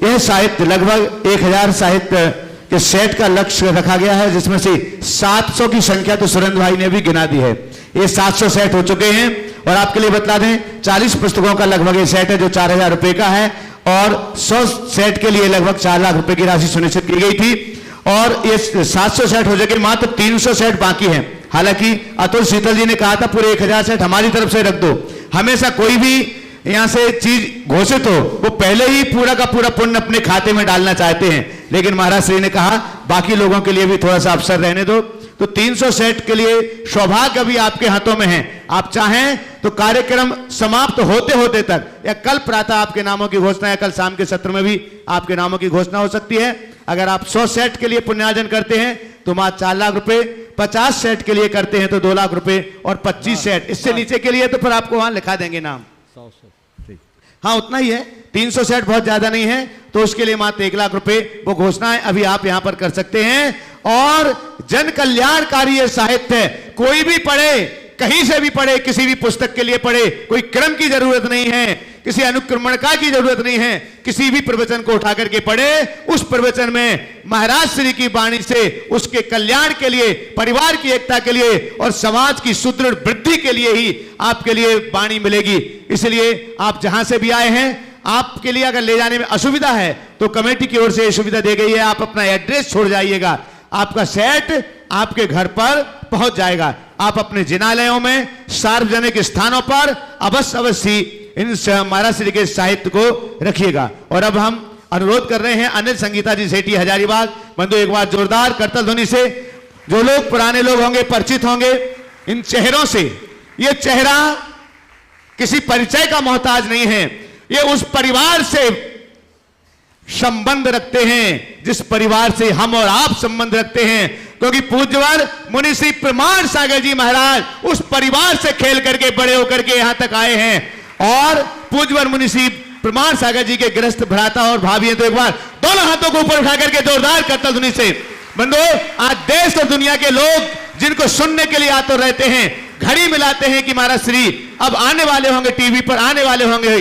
यह साहित्य लगभग 1000 साहित्य के सेट का लक्ष्य रखा गया है, जिसमें से 700 की संख्या तो सुरेंद्र भाई ने भी गिना दी है। ये 700 सेट हो चुके हैं। और आपके लिए बता दें, 40 पुस्तकों का लगभग ये सेट है जो 4000 रुपए का है, और 100 सेट के लिए लगभग 4 लाख रुपए की राशि सुनिश्चित की गई थी। और ये 700 सेट हो चुके, मात्र 300 सेट बाकी हैं। हालांकि अतुल शीतल जी ने कहा था पूरे 1000 सेट हमारी तरफ से रख दो। हमेशा कोई भी यहां से चीज घोषित हो, वो पहले ही पूरा का पूरा पुण्य अपने खाते में डालना चाहते हैं, लेकिन महाराज श्री ने कहा बाकी लोगों के लिए भी थोड़ा सा अवसर रहने दो। तो 300 सेट के लिए सौभाग्य अभी आपके हाथों में है। आप चाहें तो कार्यक्रम समाप्त होते होते तक या कल प्रातः आपके नामों की घोषणा, या कल शाम के सत्र में भी आपके नामों की घोषणा हो सकती है। अगर आप 100 सेट के लिए पुण्यार्जन करते हैं तो मात्र 4 लाख रुपए, 50 सेट के लिए करते हैं तो 2 लाख रुपए, और 25 सेट इससे नीचे के लिए तो फिर आपको वहां लिखा देंगे नाम। हाँ, उतना ही है। 300 सेट बहुत ज्यादा नहीं है, तो उसके लिए मात्र 1 लाख रुपए वो घोषणाएं अभी आप यहां पर कर सकते हैं। और जन कल्याणकारी ये साहित्य है, कोई भी पढ़े, कहीं से भी पढ़े, किसी भी पुस्तक के लिए पढ़े, कोई क्रम की जरूरत नहीं है, किसी अनुक्रमणिका की जरूरत नहीं है, किसी भी प्रवचन को उठा करके पढ़े, उस प्रवचन में महाराज श्री की वाणी से उसके कल्याण के लिए, परिवार की एकता के लिए और समाज की सुदृढ़ वृद्धि के लिए ही आपके लिए वाणी मिलेगी। इसलिए आप जहां से भी आए हैं, आपके लिए अगर ले जाने में असुविधा है तो कमेटी की ओर से यह सुविधा दी गई है, आप अपना एड्रेस छोड़ जाइएगा, आपका सेट आपके घर पर पहुंच जाएगा। आप अपने जिनालयों में, सार्वजनिक स्थानों पर अवश्य इन महाराज श्री के साहित्य को रखिएगा। और अब हम अनुरोध कर रहे हैं अनिल संगीता जी सेठी हजारीबाग, बंधु एक बार जोरदार करतल ध्वनि से। जो लोग पुराने लोग होंगे, परिचित होंगे इन चेहरों से, ये चेहरा किसी परिचय का मोहताज नहीं है, ये उस परिवार से संबंध रखते हैं जिस परिवार से हम और आप संबंध रखते हैं। क्योंकि पूज्यवर मुनि श्री प्रमाण सागर जी महाराज उस परिवार से खेल करके बड़े होकर के यहां तक आए हैं। और पूज्यवर मुनि श्री प्रमाण सागर जी के गृहस्थ भ्राता और भाभी हैं। तो एक बार दोनों हाथों को ऊपर उठा करके जोरदार करतल ध्वनि से। बंधु, आज देश और दुनिया के लोग जिनको सुनने के लिए आते रहते हैं, घड़ी मिलाते हैं कि महाराज श्री अब आने वाले होंगे, टीवी पर आने वाले होंगे,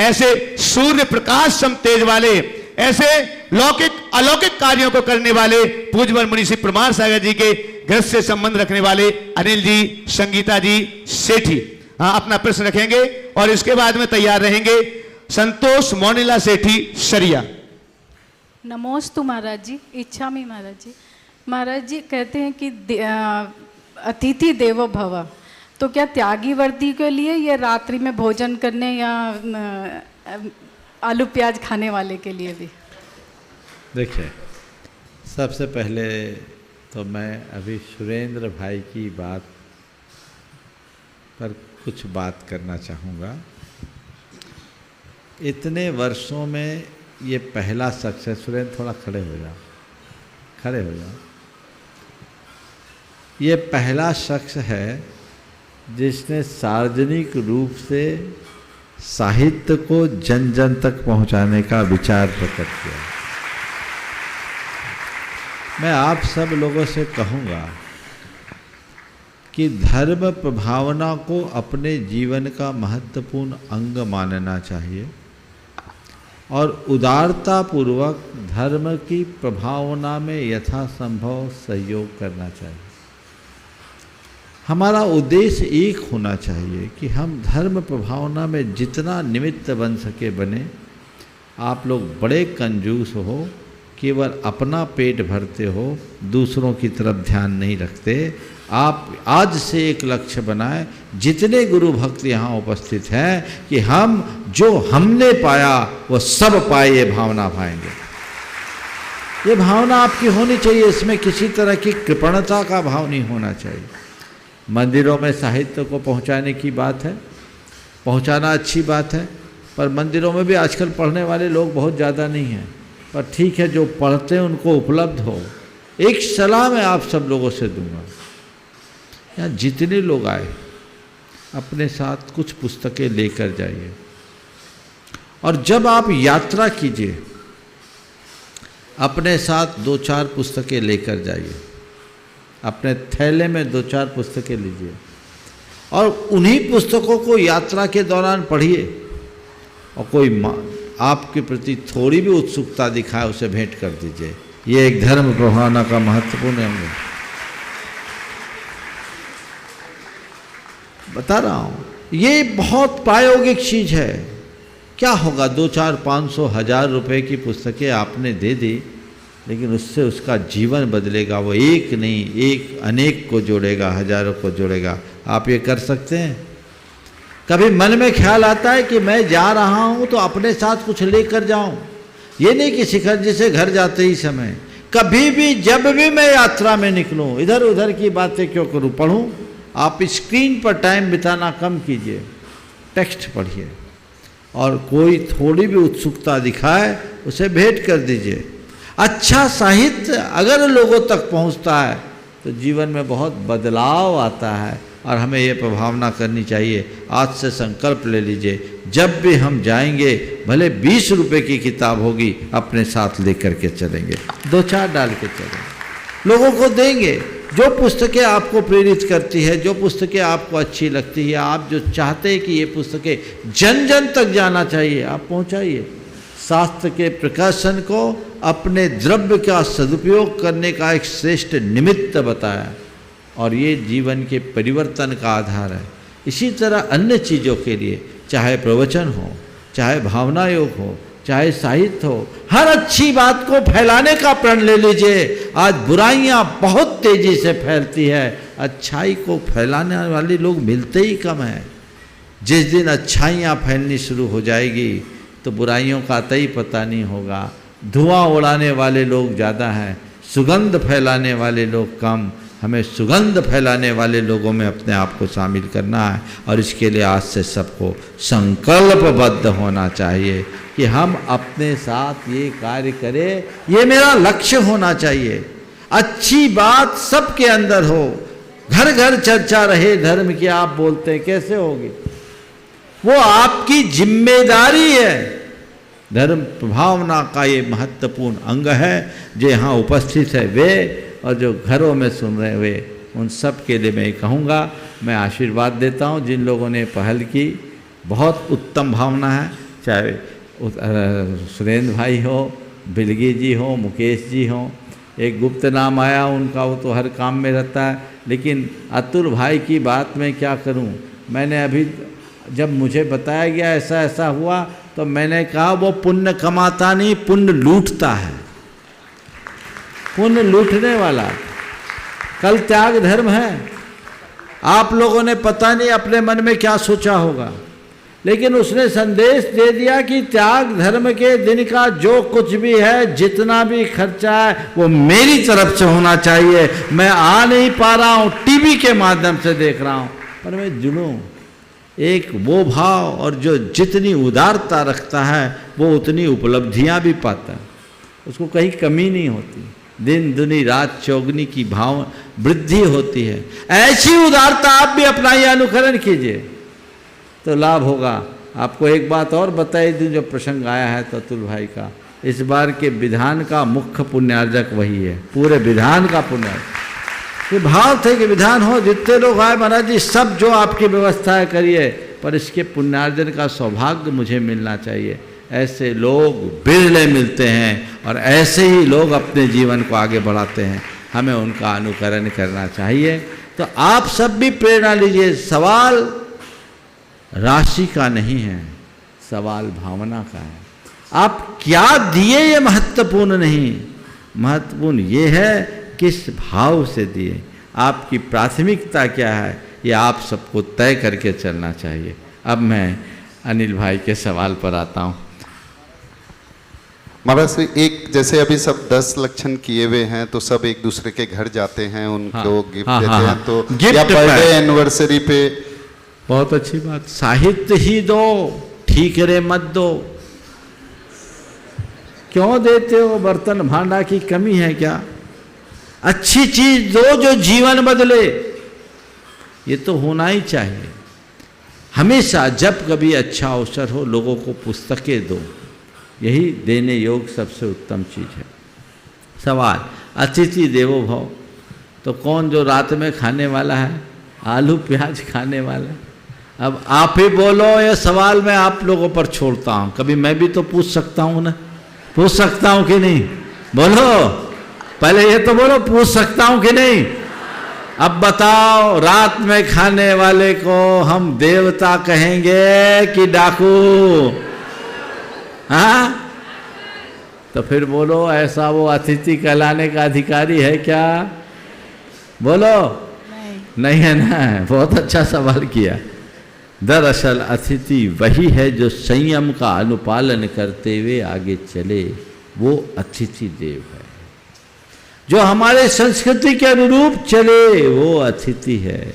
ऐसे सूर्य प्रकाश सम तेज वाले, ऐसे लौकिक अलौकिक कार्यों को करने वाले पूज्यवर मुनि श्री प्रमाण सागर जी के घर से संबंध रखने वाले अनिल जी, संगीता जी सेठी हाँ अपना प्रश्न रखेंगे। और इसके बाद में तैयार रहेंगे संतोष मोनिला सेठी सरिया। नमोस्तु महाराज जी, इच्छा में महाराज जी। महाराज जी कहते हैं कि अतिथि देवो भव, तो क्या त्यागी वर्दी के लिए या रात्रि में भोजन करने या आलू प्याज खाने वाले के लिए भी? देखिए, सबसे पहले तो मैं अभी सुरेंद्र भाई की बात पर कुछ बात करना चाहूँगा। इतने वर्षों में ये पहला शख्स है, सुरेंद्र थोड़ा खड़े हो जाओ, खड़े हो जाओ। ये पहला शख्स है जिसने सार्वजनिक रूप से साहित्य को जन जन तक पहुंचाने का विचार प्रकट किया। मैं आप सब लोगों से कहूँगा कि धर्म प्रभावना को अपने जीवन का महत्वपूर्ण अंग मानना चाहिए और उदारता पूर्वक धर्म की प्रभावना में यथासंभव सहयोग करना चाहिए। हमारा उद्देश्य एक होना चाहिए कि हम धर्म प्रभावना में जितना निमित्त बन सके बने। आप लोग बड़े कंजूस हो, केवल अपना पेट भरते हो, दूसरों की तरफ ध्यान नहीं रखते। आप आज से एक लक्ष्य बनाएं, जितने गुरु भक्त यहाँ उपस्थित हैं, कि हम जो हमने पाया वो सब पाए, ये भावना पाएंगे। ये भावना आपकी होनी चाहिए, इसमें किसी तरह की कृपणता का भाव नहीं होना चाहिए। मंदिरों में साहित्य को पहुँचाने की बात है, पहुँचाना अच्छी बात है, पर मंदिरों में भी आजकल पढ़ने वाले लोग बहुत ज़्यादा नहीं हैं। पर ठीक है, जो पढ़ते हैं उनको उपलब्ध हो। एक सलाह मैं आप सब लोगों से दूंगा, यहाँ जितने लोग आए अपने साथ कुछ पुस्तकें लेकर जाइए, और जब आप यात्रा कीजिए अपने साथ 2-4 पुस्तकें लेकर जाइए। अपने थैले में 2-4 पुस्तकें लीजिए और उन्हीं पुस्तकों को यात्रा के दौरान पढ़िए, और कोई आपके प्रति थोड़ी भी उत्सुकता दिखाए उसे भेंट कर दीजिए। ये एक धर्म प्रभावना का महत्वपूर्ण अंग है। बता रहा हूँ, ये बहुत प्रायोगिक चीज़ है। क्या होगा, 2-4-500-1000 रुपए की पुस्तकें आपने दे दी, लेकिन उससे उसका जीवन बदलेगा। वो एक नहीं, एक अनेक को जोड़ेगा, हजारों को जोड़ेगा। आप ये कर सकते हैं। कभी मन में ख्याल आता है कि मैं जा रहा हूँ तो अपने साथ कुछ लेकर जाऊँ। ये नहीं कि शिखर जी से घर जाते ही समय, कभी भी जब भी मैं यात्रा में निकलूँ, इधर उधर की बातें क्यों करूँ, पढ़ूँ। आप स्क्रीन पर टाइम बिताना कम कीजिए, टेक्स्ट पढ़िए, और कोई थोड़ी भी उत्सुकता दिखाए उसे भेंट कर दीजिए। अच्छा साहित्य अगर लोगों तक पहुंचता है तो जीवन में बहुत बदलाव आता है, और हमें ये प्रभावना करनी चाहिए। आज से संकल्प ले लीजिए, जब भी हम जाएंगे, भले 20 रुपए की किताब होगी, अपने साथ लेकर के चलेंगे, 2-4 डाल के चलेंगे, लोगों को देंगे। जो पुस्तकें आपको प्रेरित करती है, जो पुस्तकें आपको अच्छी लगती है, आप जो चाहते हैं कि ये पुस्तकें जन जन तक जाना चाहिए, आप पहुंचाइए। शास्त्र के प्रकाशन को अपने द्रव्य का सदुपयोग करने का एक श्रेष्ठ निमित्त बताया, और ये जीवन के परिवर्तन का आधार है। इसी तरह अन्य चीज़ों के लिए, चाहे प्रवचन हो, चाहे भावना योग हो, चाहे साहित्य हो, हर अच्छी बात को फैलाने का प्रण ले लीजिए। आज बुराइयां बहुत तेजी से फैलती है, अच्छाई को फैलाने वाले लोग मिलते ही कम हैं। जिस दिन अच्छाइयाँ फैलनी शुरू हो जाएगी तो बुराइयों का अतई पता नहीं होगा। धुआं उड़ाने वाले लोग ज़्यादा हैं, सुगंध फैलाने वाले लोग कम। हमें सुगंध फैलाने वाले लोगों में अपने आप को शामिल करना है, और इसके लिए आज से सबको संकल्पबद्ध होना चाहिए कि हम अपने साथ ये कार्य करें। ये मेरा लक्ष्य होना चाहिए। अच्छी बात सबके अंदर हो, घर घर चर्चा रहे धर्म की। आप बोलते हैं, कैसे होगी? वो आपकी जिम्मेदारी है। धर्म भावना का ये महत्वपूर्ण अंग है। जो यहाँ उपस्थित है वे, और जो घरों में सुन रहे वे, उन सब के लिए मैं कहूँगा, मैं आशीर्वाद देता हूँ। जिन लोगों ने पहल की, बहुत उत्तम भावना है। चाहे सुरेंद्र भाई हो, बिलगी जी हो, मुकेश जी हो, एक गुप्त नाम आया उनका, वो तो हर काम में रहता है। लेकिन अतुल भाई की बात मैं क्या करूं, मैंने अभी जब मुझे बताया गया ऐसा ऐसा हुआ, तो मैंने कहा वो पुण्य कमाता नहीं, पुण्य लूटता है, पुण्य लूटने वाला। कल त्याग धर्म है। आप लोगों ने पता नहीं अपने मन में क्या सोचा होगा, लेकिन उसने संदेश दे दिया कि त्याग धर्म के दिन का जो कुछ भी है, जितना भी खर्चा है, वो मेरी तरफ से होना चाहिए। मैं आ नहीं पा रहा हूँ, टीवी के माध्यम से देख रहा हूँ, पर मैं जुड़ूँ। एक वो भाव, और जो जितनी उदारता रखता है वो उतनी उपलब्धियाँ भी पाता है, उसको कहीं कमी नहीं होती। दिन दुनी रात चौगनी की भाव वृद्धि होती है। ऐसी उदारता आप भी अपनाइए, अनुकरण कीजिए, तो लाभ होगा। आपको एक बात और बताई दूँ, जो प्रसंग आया है तो अतुल भाई का, इस बार के विधान का मुख्य पुण्यार्जक वही है, पूरे विधान का पुण्यार्जक। ये भाव थे कि विधान हो, जितने लोग आए महाराज जी सब जो आपकी व्यवस्था है करिए, पर इसके पुण्यार्जन का सौभाग्य मुझे मिलना चाहिए। ऐसे लोग बिरले मिलते हैं और ऐसे ही लोग अपने जीवन को आगे बढ़ाते हैं, हमें उनका अनुकरण करना चाहिए। तो आप सब भी प्रेरणा लीजिए। सवाल राशि का नहीं है, सवाल भावना का है। आप क्या दिए ये महत्वपूर्ण नहीं, महत्वपूर्ण ये है किस भाव से दिए, आपकी प्राथमिकता क्या है, ये आप सबको तय करके चलना चाहिए। अब मैं अनिल भाई के सवाल पर आता हूँ। महाराज एक जैसे अभी सब 10 लक्षण किए हुए हैं तो सब एक दूसरे के घर जाते हैं, उनको गिफ्ट देते हैं, तो गिफ्ट या बर्थडे एनिवर्सरी पे बहुत अच्छी बात, साहित्य ही दो, ठीकरे मत दो। क्यों देते हो? बर्तन भांडा की कमी है क्या? अच्छी चीज दो जो जीवन बदले, ये तो होना ही चाहिए। हमेशा जब कभी अच्छा अवसर हो लोगों को पुस्तकें दो, यही देने योग सबसे उत्तम चीज है। सवाल अतिथि देवो भव, तो कौन जो रात में खाने वाला है, आलू प्याज खाने वाला है? अब आप ही बोलो, ये सवाल मैं आप लोगों पर छोड़ता हूँ, कभी मैं भी तो पूछ सकता हूँ ना, पूछ सकता हूँ कि नहीं? बोलो पहले ये तो बोलो, पूछ सकता हूँ कि नहीं? अब बताओ, रात में खाने वाले को हम देवता कहेंगे कि डाकू? हाँ, तो फिर बोलो ऐसा वो अतिथि कहलाने का अधिकारी है क्या? बोलो नहीं है ना। बहुत अच्छा सवाल किया। दरअसल अतिथि वही है जो संयम का अनुपालन करते हुए आगे चले, वो अतिथि देव है। जो हमारे संस्कृति के अनुरूप चले वो अतिथि है,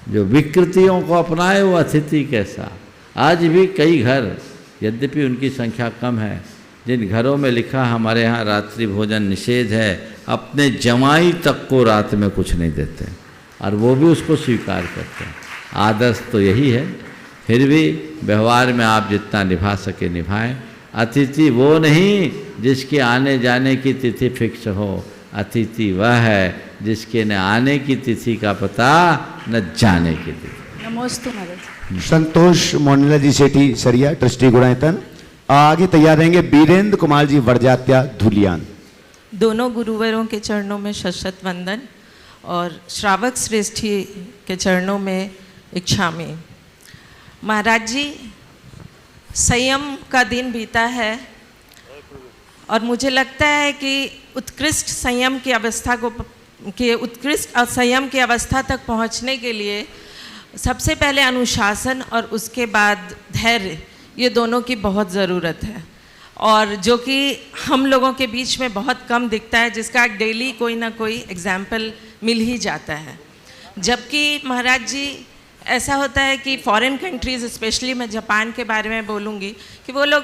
जो विकृतियों को अपनाए वो अतिथि कैसा। आज भी कई घर, यद्यपि उनकी संख्या कम है, जिन घरों में लिखा हमारे यहाँ रात्रि भोजन निषेध है, अपने जमाई तक को रात में कुछ नहीं देते और वो भी उसको स्वीकार करते हैं। आदर्श तो यही है, फिर भी व्यवहार में आप जितना निभा सके निभाएं। अतिथि वो नहीं जिसके आने जाने की तिथि फिक्स हो, अतिथि वह है जिसके न आने की तिथि का पता न जाने की तिथि। नमोस्तु महाराज। संतोष मोनिला जी सेठी सरिया, ट्रस्टी गुणायतन। आगे तैयार रहेंगे वीरेंद्र कुमार जी वरजात्या धुलियान। दोनों गुरुवरों के चरणों में शत वंदन और श्रावक श्रेष्ठी के चरणों में इच्छामी। महाराज जी, संयम का दिन बीता है और मुझे लगता है कि उत्कृष्ट संयम की अवस्था उत्कृष्ट संयम की अवस्था तक पहुंचने के लिए सबसे पहले अनुशासन और उसके बाद धैर्य, ये दोनों की बहुत ज़रूरत है, और जो कि हम लोगों के बीच में बहुत कम दिखता है, जिसका डेली कोई ना कोई एग्जाम्पल मिल ही जाता है। जबकि महाराज जी ऐसा होता है कि फॉरेन कंट्रीज़, स्पेशली मैं जापान के बारे में बोलूँगी, कि वो लोग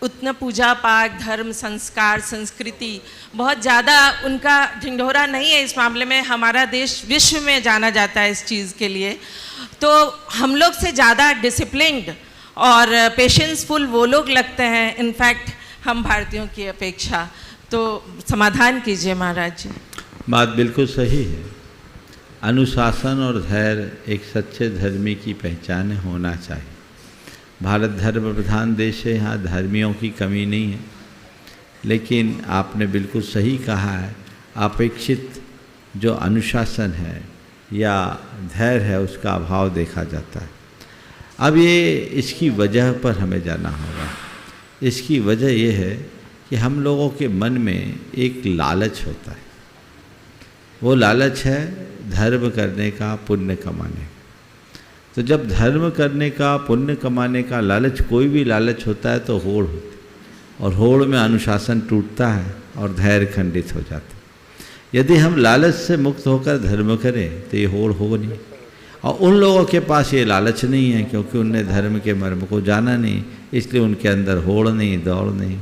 उतना पूजा पाठ, धर्म, संस्कार, संस्कृति बहुत ज़्यादा उनका ढिंढोरा नहीं है इस मामले में। हमारा देश विश्व में जाना जाता है इस चीज़ के लिए, तो हम लोग से ज़्यादा डिसिप्लिन्ड और पेशेंसफुल वो लोग लगते हैं इनफैक्ट हम भारतीयों की अपेक्षा। तो समाधान कीजिए महाराज जी। बात बिल्कुल सही है। अनुशासन और धैर्य एक सच्चे धर्मी की पहचान होना चाहिए। भारत धर्म प्रधान देश है, यहाँ धर्मियों की कमी नहीं है, लेकिन आपने बिल्कुल सही कहा है, अपेक्षित जो अनुशासन है या धैर्य है उसका अभाव देखा जाता है। अब ये इसकी वजह पर हमें जाना होगा। इसकी वजह ये है कि हम लोगों के मन में एक लालच होता है। वो लालच है धर्म करने का, पुण्य कमाने का। तो जब धर्म करने का, पुण्य कमाने का लालच, कोई भी लालच होता है तो होड़ होती है, और होड़ में अनुशासन टूटता है और धैर्य खंडित हो जाता है। यदि हम लालच से मुक्त होकर धर्म करें तो ये होड़ हो नहीं। और उन लोगों के पास ये लालच नहीं है क्योंकि उनने धर्म के मर्म को जाना नहीं, इसलिए उनके अंदर होड़ नहीं, दौड़ नहीं।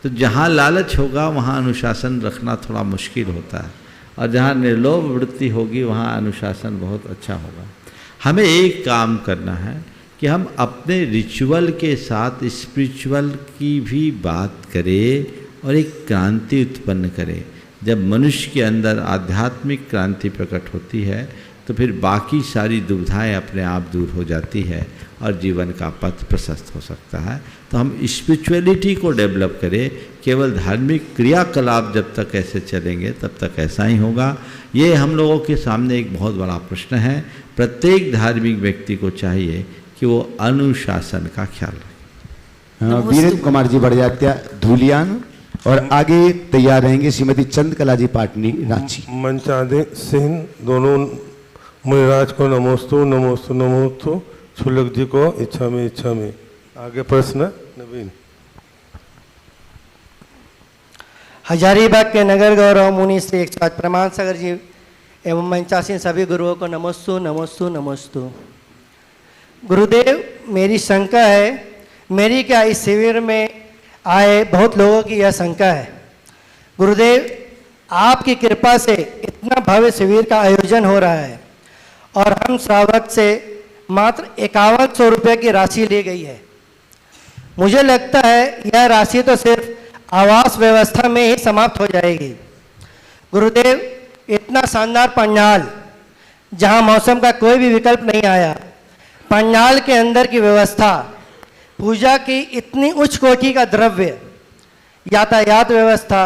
तो जहाँ लालच होगा वहाँ अनुशासन रखना थोड़ा मुश्किल होता है, और जहाँ निर्लोभ वृत्ति होगी वहाँ अनुशासन बहुत अच्छा होगा। हमें एक काम करना है कि हम अपने रिचुअल के साथ स्पिरिचुअल की भी बात करें और एक क्रांति उत्पन्न करें। जब मनुष्य के अंदर आध्यात्मिक क्रांति प्रकट होती है तो फिर बाकी सारी दुविधाएं अपने आप दूर हो जाती है और जीवन का पथ प्रशस्त हो सकता है। तो हम स्पिरिचुअलिटी को डेवलप करें। केवल धार्मिक क्रियाकलाप जब तक ऐसे चलेंगे तब तक ऐसा ही होगा। ये हम लोगों के सामने एक बहुत बड़ा प्रश्न है। प्रत्येक धार्मिक व्यक्ति को चाहिए कि वो अनुशासन का ख्याल रखे। वीरेंद्र कुमार जी बढ़िया धूलियान और आगे तैयार रहेंगे श्रीमती चंद्रकला जी पाटनी रांची। मंचादे सिंह दोनों मुनिराज को नमोस्तु नमोस्तु नमोस्तु। छुलक जी को इच्छा में। आगे प्रश्न नवीन। हजारीबाग के नगर गौरव मुनि श्री 108 प्रमाण सागर जी एवं मंचासीन सभी गुरुओं को नमोस्तु नमोस्तु नमोस्तु। गुरुदेव, मेरी शंका है, मेरी क्या इस शिविर में आए बहुत लोगों की यह शंका है। गुरुदेव, आपकी कृपा से इतना भव्य शिविर का आयोजन हो रहा है और हम श्रावक से मात्र 5100 रुपये की राशि ली गई है। मुझे लगता है यह राशि तो सिर्फ आवास व्यवस्था में ही समाप्त हो जाएगी। गुरुदेव, इतना शानदार पंडाल जहां मौसम का कोई भी विकल्प नहीं आया, पंडाल के अंदर की व्यवस्था, पूजा की इतनी उच्च कोटि का द्रव्य, यातायात व्यवस्था,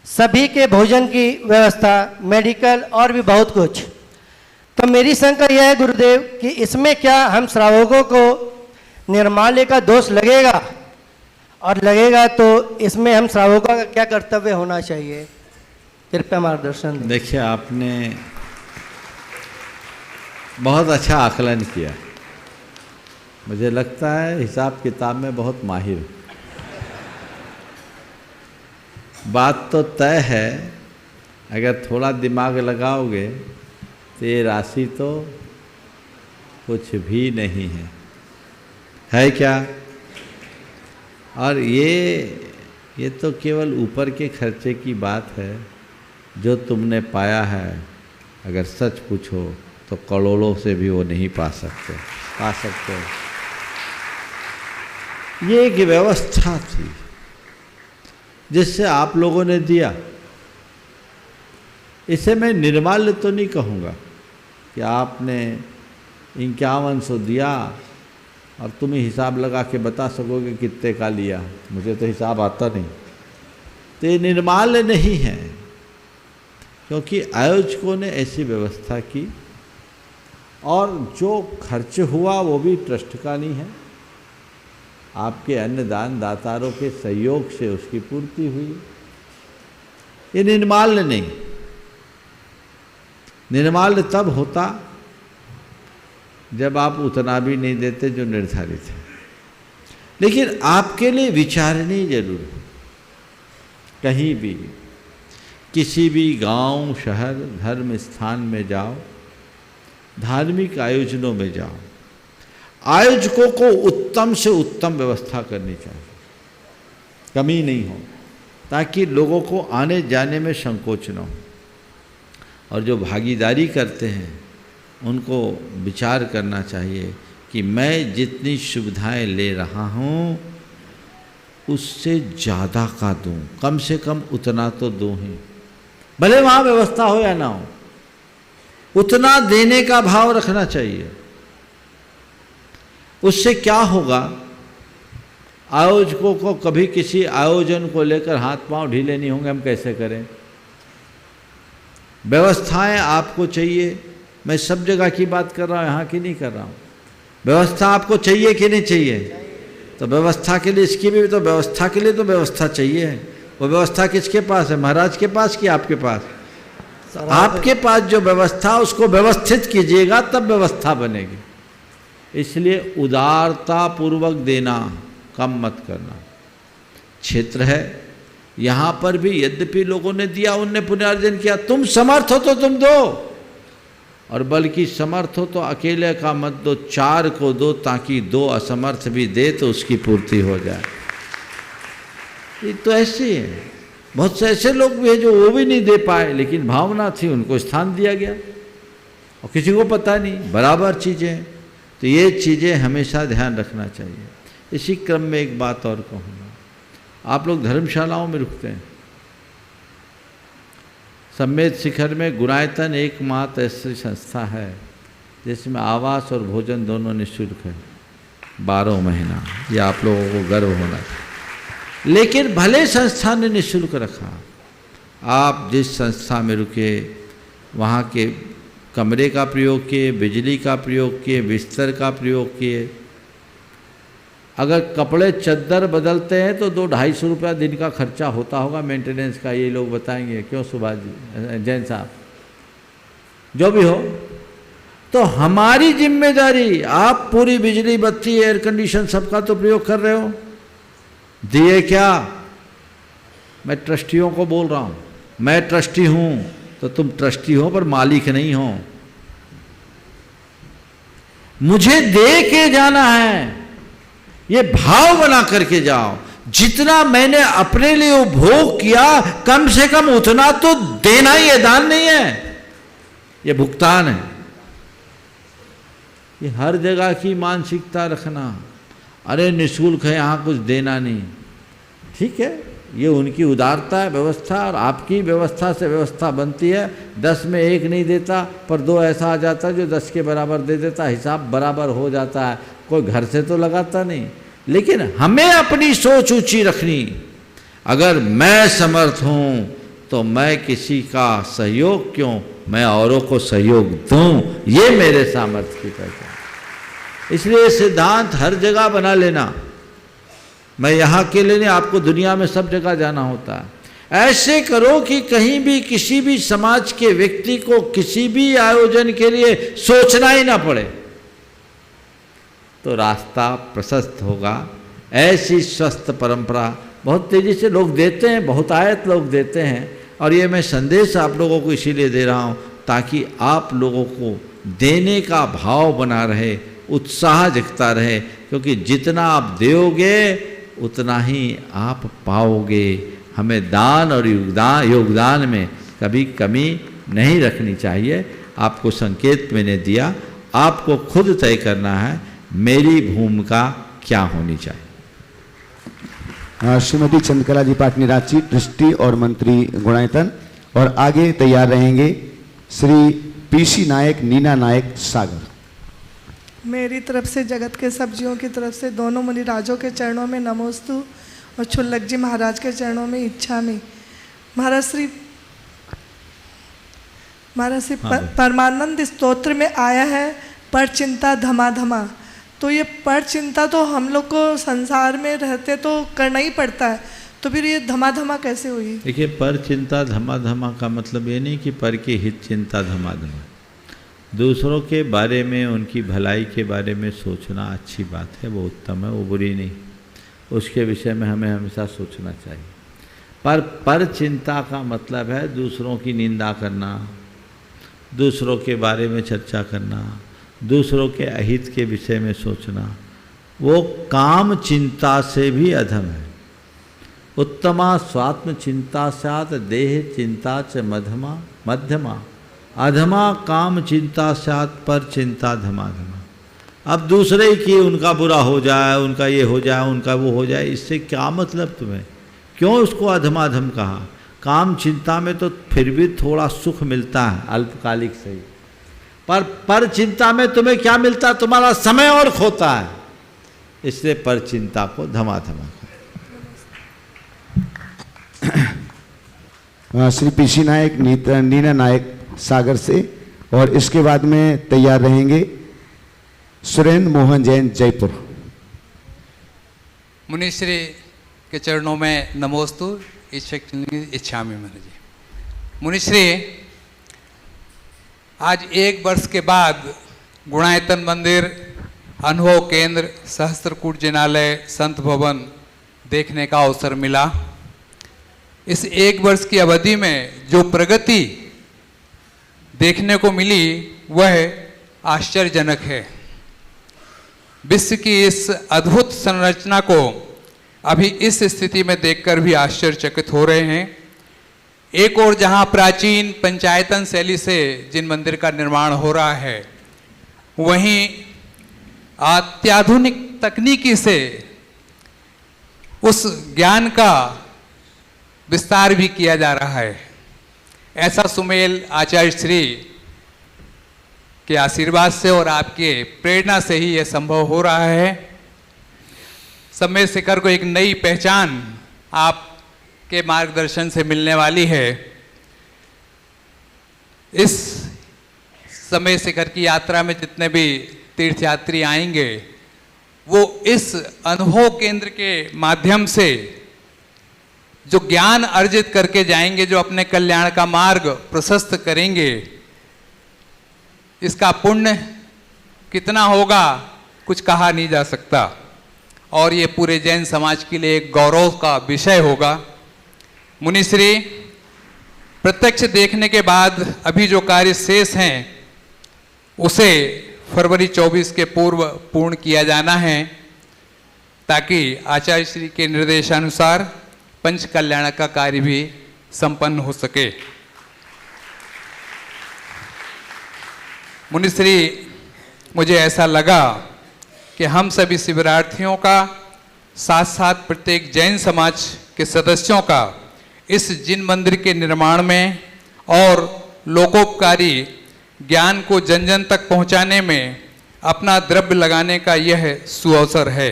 सभी के भोजन की व्यवस्था, मेडिकल और भी बहुत कुछ। तो मेरी शंका यह है गुरुदेव कि इसमें क्या हम श्रावकों को निर्माल्य का दोष लगेगा, और लगेगा तो इसमें हम श्रावकों का क्या कर्तव्य होना चाहिए? कृपया मार्गदर्शन दें। देखिए, आपने बहुत अच्छा आकलन किया। मुझे लगता है हिसाब किताब में बहुत माहिर। बात तो तय है, अगर थोड़ा दिमाग लगाओगे तो ये राशि तो कुछ भी नहीं है क्या? और ये तो केवल ऊपर के खर्चे की बात है। जो तुमने पाया है, अगर सच पूछो तो करोड़ों से भी वो नहीं पा सकते। ये एक व्यवस्था थी जिससे आप लोगों ने दिया। इसे मैं निर्माल्य तो नहीं कहूँगा कि आपने 5100 दिया और तुम ही हिसाब लगा के बता सकोगे कितने का लिया। मुझे तो हिसाब आता नहीं। तो ये निर्माल्य नहीं है, क्योंकि आयोजकों ने ऐसी व्यवस्था की और जो खर्च हुआ वो भी ट्रस्ट का नहीं है, आपके अन्य दान दातारों के सहयोग से उसकी पूर्ति हुई। ये निर्माल्य नहीं। निर्माल्य तब होता जब आप उतना भी नहीं देते जो निर्धारित है। लेकिन आपके लिए विचारनी जरूर है। कहीं भी, किसी भी गांव, शहर, धर्म स्थान में जाओ, धार्मिक आयोजनों में जाओ, आयोजकों को उत्तम से उत्तम व्यवस्था करनी चाहिए, कमी नहीं हो, ताकि लोगों को आने जाने में संकोच न हो। और जो भागीदारी करते हैं उनको विचार करना चाहिए कि मैं जितनी सुविधाएं ले रहा हूँ उससे ज़्यादा का दूँ, कम से कम उतना तो दूँ ही, भले वहाँ व्यवस्था हो या ना हो, उतना देने का भाव रखना चाहिए। उससे क्या होगा, आयोजकों को कभी किसी आयोजन को लेकर हाथ पांव ढीले नहीं होंगे, हम कैसे करें। व्यवस्थाएं आपको चाहिए, मैं सब जगह की बात कर रहा हूँ, यहाँ की नहीं कर रहा हूँ। व्यवस्था आपको चाहिए कि नहीं चाहिए? तो व्यवस्था के लिए, इसकी भी तो व्यवस्था के लिए तो व्यवस्था चाहिए। वो व्यवस्था किसके पास है, महाराज के पास कि आपके पास? आपके पास जो व्यवस्था, उसको व्यवस्थित कीजिएगा तब व्यवस्था बनेगी। इसलिए उदारता पूर्वक देना, कम मत करना। क्षेत्र है, यहाँ पर भी यद्यपि लोगों ने दिया, उनने पुनर्जन किया, तुम समर्थ हो तो तुम दो, और बल्कि समर्थ हो तो अकेले का मत दो, 4 को दो, ताकि 2 असमर्थ भी दे तो उसकी पूर्ति हो जाए। ये तो ऐसे है। बहुत से ऐसे लोग भी हैं जो वो भी नहीं दे पाए, लेकिन भावना थी, उनको स्थान दिया गया और किसी को पता नहीं, बराबर चीज़ें। तो ये चीज़ें हमेशा ध्यान रखना चाहिए। इसी क्रम में एक बात और कहूँगा, आप लोग धर्मशालाओं में रुकते हैं। सम्मेद शिखर में गुणायतन एकमात्र ऐसी संस्था है जिसमें आवास और भोजन दोनों निःशुल्क है 12 महीना। ये आप लोगों को गर्व होना चाहिए। लेकिन भले संस्था ने निःशुल्क रखा, आप जिस संस्था में रुके वहाँ के कमरे का प्रयोग किए, बिजली का प्रयोग किए, बिस्तर का प्रयोग किए। अगर कपड़े चद्दर बदलते हैं तो 200-250 रुपया दिन का खर्चा होता होगा मेंटेनेंस का, ये लोग बताएंगे। क्यों सुभाष जी, जैन साहब, जो भी हो, तो हमारी जिम्मेदारी, आप पूरी बिजली बत्ती एयर कंडीशन सबका तो प्रयोग कर रहे हो, दिए क्या? मैं ट्रस्टियों को बोल रहा हूँ, मैं ट्रस्टी हूँ तो तुम ट्रस्टी हो पर मालिक नहीं हो। मुझे दे के जाना है, ये भाव बना करके जाओ। जितना मैंने अपने लिए उपभोग किया कम से कम उतना तो देना ही है, दान नहीं है, ये भुगतान है। ये हर जगह की मानसिकता रखना, अरे निःशुल्क है यहाँ कुछ देना नहीं, ठीक है, ये उनकी उदारता है, व्यवस्था, और आपकी व्यवस्था से व्यवस्था बनती है। 10 में 1 नहीं देता पर 2 ऐसा आ जाता है जो 10 के बराबर दे देता, हिसाब बराबर हो जाता है, कोई घर से तो लगाता नहीं। लेकिन हमें अपनी सोच ऊंची रखनी। अगर मैं समर्थ हूँ तो मैं किसी का सहयोग क्यों, मैं औरों को सहयोग दूँ, ये मेरे सामर्थ्य की पहचान। इसलिए सिद्धांत हर जगह बना लेना। मैं यहाँ के लिए नहीं, आपको दुनिया में सब जगह जाना होता है। ऐसे करो कि कहीं भी किसी भी समाज के व्यक्ति को किसी भी आयोजन के लिए सोचना ही ना पड़े, तो रास्ता प्रशस्त होगा। ऐसी स्वस्थ परंपरा बहुत तेज़ी से लोग देते हैं, बहुत आयत लोग देते हैं, और ये मैं संदेश आप लोगों को इसीलिए दे रहा हूँ ताकि आप लोगों को देने का भाव बना रहे, उत्साह जगता रहे, क्योंकि जितना आप दोगे उतना ही आप पाओगे। हमें दान और योगदान में कभी कमी नहीं रखनी चाहिए। आपको संकेत मैंने दिया, आपको खुद तय करना है मेरी भूमिका क्या होनी चाहिए। श्रीमती चंद्रकला जी पाटनी रांची, ट्रस्टी और मंत्री गुणायतन, और आगे तैयार रहेंगे श्री पीसी नायक, नीना नायक, सागर। मेरी तरफ से, जगत के सब जीवों की तरफ से, दोनों मुनिराजों के चरणों में नमोस्तु और छुल्लक जी महाराज के चरणों में इच्छामि। महाराज श्री परमानंद स्तोत्र में आया है पर चिंता धमाधमा। तो ये पर चिंता तो हम लोग को संसार में रहते तो करना ही पड़ता है, तो फिर ये धमाधमा कैसे हुई? देखिए, पर चिंता धमाधमा का मतलब ये नहीं कि पर की हित चिंता धमाधमा। दूसरों के बारे में, उनकी भलाई के बारे में सोचना अच्छी बात है, वो उत्तम है, वो बुरी नहीं। उसके विषय में हमें हमेशा सोचना चाहिए। पर चिंता का मतलब है दूसरों की निंदा करना, दूसरों के बारे में चर्चा करना, दूसरों के अहित के विषय में सोचना। वो काम चिंता से भी अधम है। उत्तमा स्वात्म चिंता स्यात् देह चिंता च मध्यमा अधमा काम चिंता स्यात् पर चिंता धमाधमा। अब दूसरे ही की उनका बुरा हो जाए, उनका ये हो जाए, उनका वो हो जाए, इससे क्या मतलब तुम्हें? क्यों उसको अधमाधम कहा? काम चिंता में तो फिर भी थोड़ा सुख मिलता है, अल्पकालिक सही, पर चिंता में तुम्हें क्या मिलता? तुम्हारा समय और खोता है। इसलिए पर चिंता को धमाधमा कहा। श्री पीसी नायक, नीना नायक, सागर से, और इसके बाद में तैयार रहेंगे सुरेंद्र मोहन जैन, जयपुर। मुनिश्री के चरणों में नमोस्तु इच्छामि। महाराज जी, मुनिश्री, आज 1 वर्ष के बाद गुणायतन मंदिर, अनुभव केंद्र, सहस्त्रकूट जिनालय, संत भवन देखने का अवसर मिला। इस 1 वर्ष की अवधि में जो प्रगति देखने को मिली वह आश्चर्यजनक है। विश्व की इस अद्भुत संरचना को अभी इस स्थिति में देखकर भी आश्चर्यचकित हो रहे हैं। एक और जहां प्राचीन पंचायतन शैली से जिन मंदिर का निर्माण हो रहा है, वहीं अत्याधुनिक तकनीकी से उस ज्ञान का विस्तार भी किया जा रहा है। ऐसा सुमेल आचार्य श्री के आशीर्वाद से और आपके प्रेरणा से ही यह संभव हो रहा है। समय शिखर को एक नई पहचान आपके मार्गदर्शन से मिलने वाली है। इस समय शिखर की यात्रा में जितने भी तीर्थयात्री आएंगे वो इस अनुभव केंद्र के माध्यम से जो ज्ञान अर्जित करके जाएंगे, जो अपने कल्याण का मार्ग प्रशस्त करेंगे, इसका पुण्य कितना होगा कुछ कहा नहीं जा सकता और ये पूरे जैन समाज के लिए एक गौरव का विषय होगा। मुनिश्री, प्रत्यक्ष देखने के बाद अभी जो कार्य शेष हैं उसे फरवरी 24 के पूर्व पूर्ण किया जाना है ताकि आचार्य श्री के निर्देशानुसार पंच कल्याण का कार्य भी संपन्न हो सके। मुनिश्री, मुझे ऐसा लगा कि हम सभी शिविरार्थियों का साथ साथ प्रत्येक जैन समाज के सदस्यों का इस जिन मंदिर के निर्माण में और लोकोपकारी ज्ञान को जन जन तक पहुंचाने में अपना द्रव्य लगाने का यह सुअवसर है।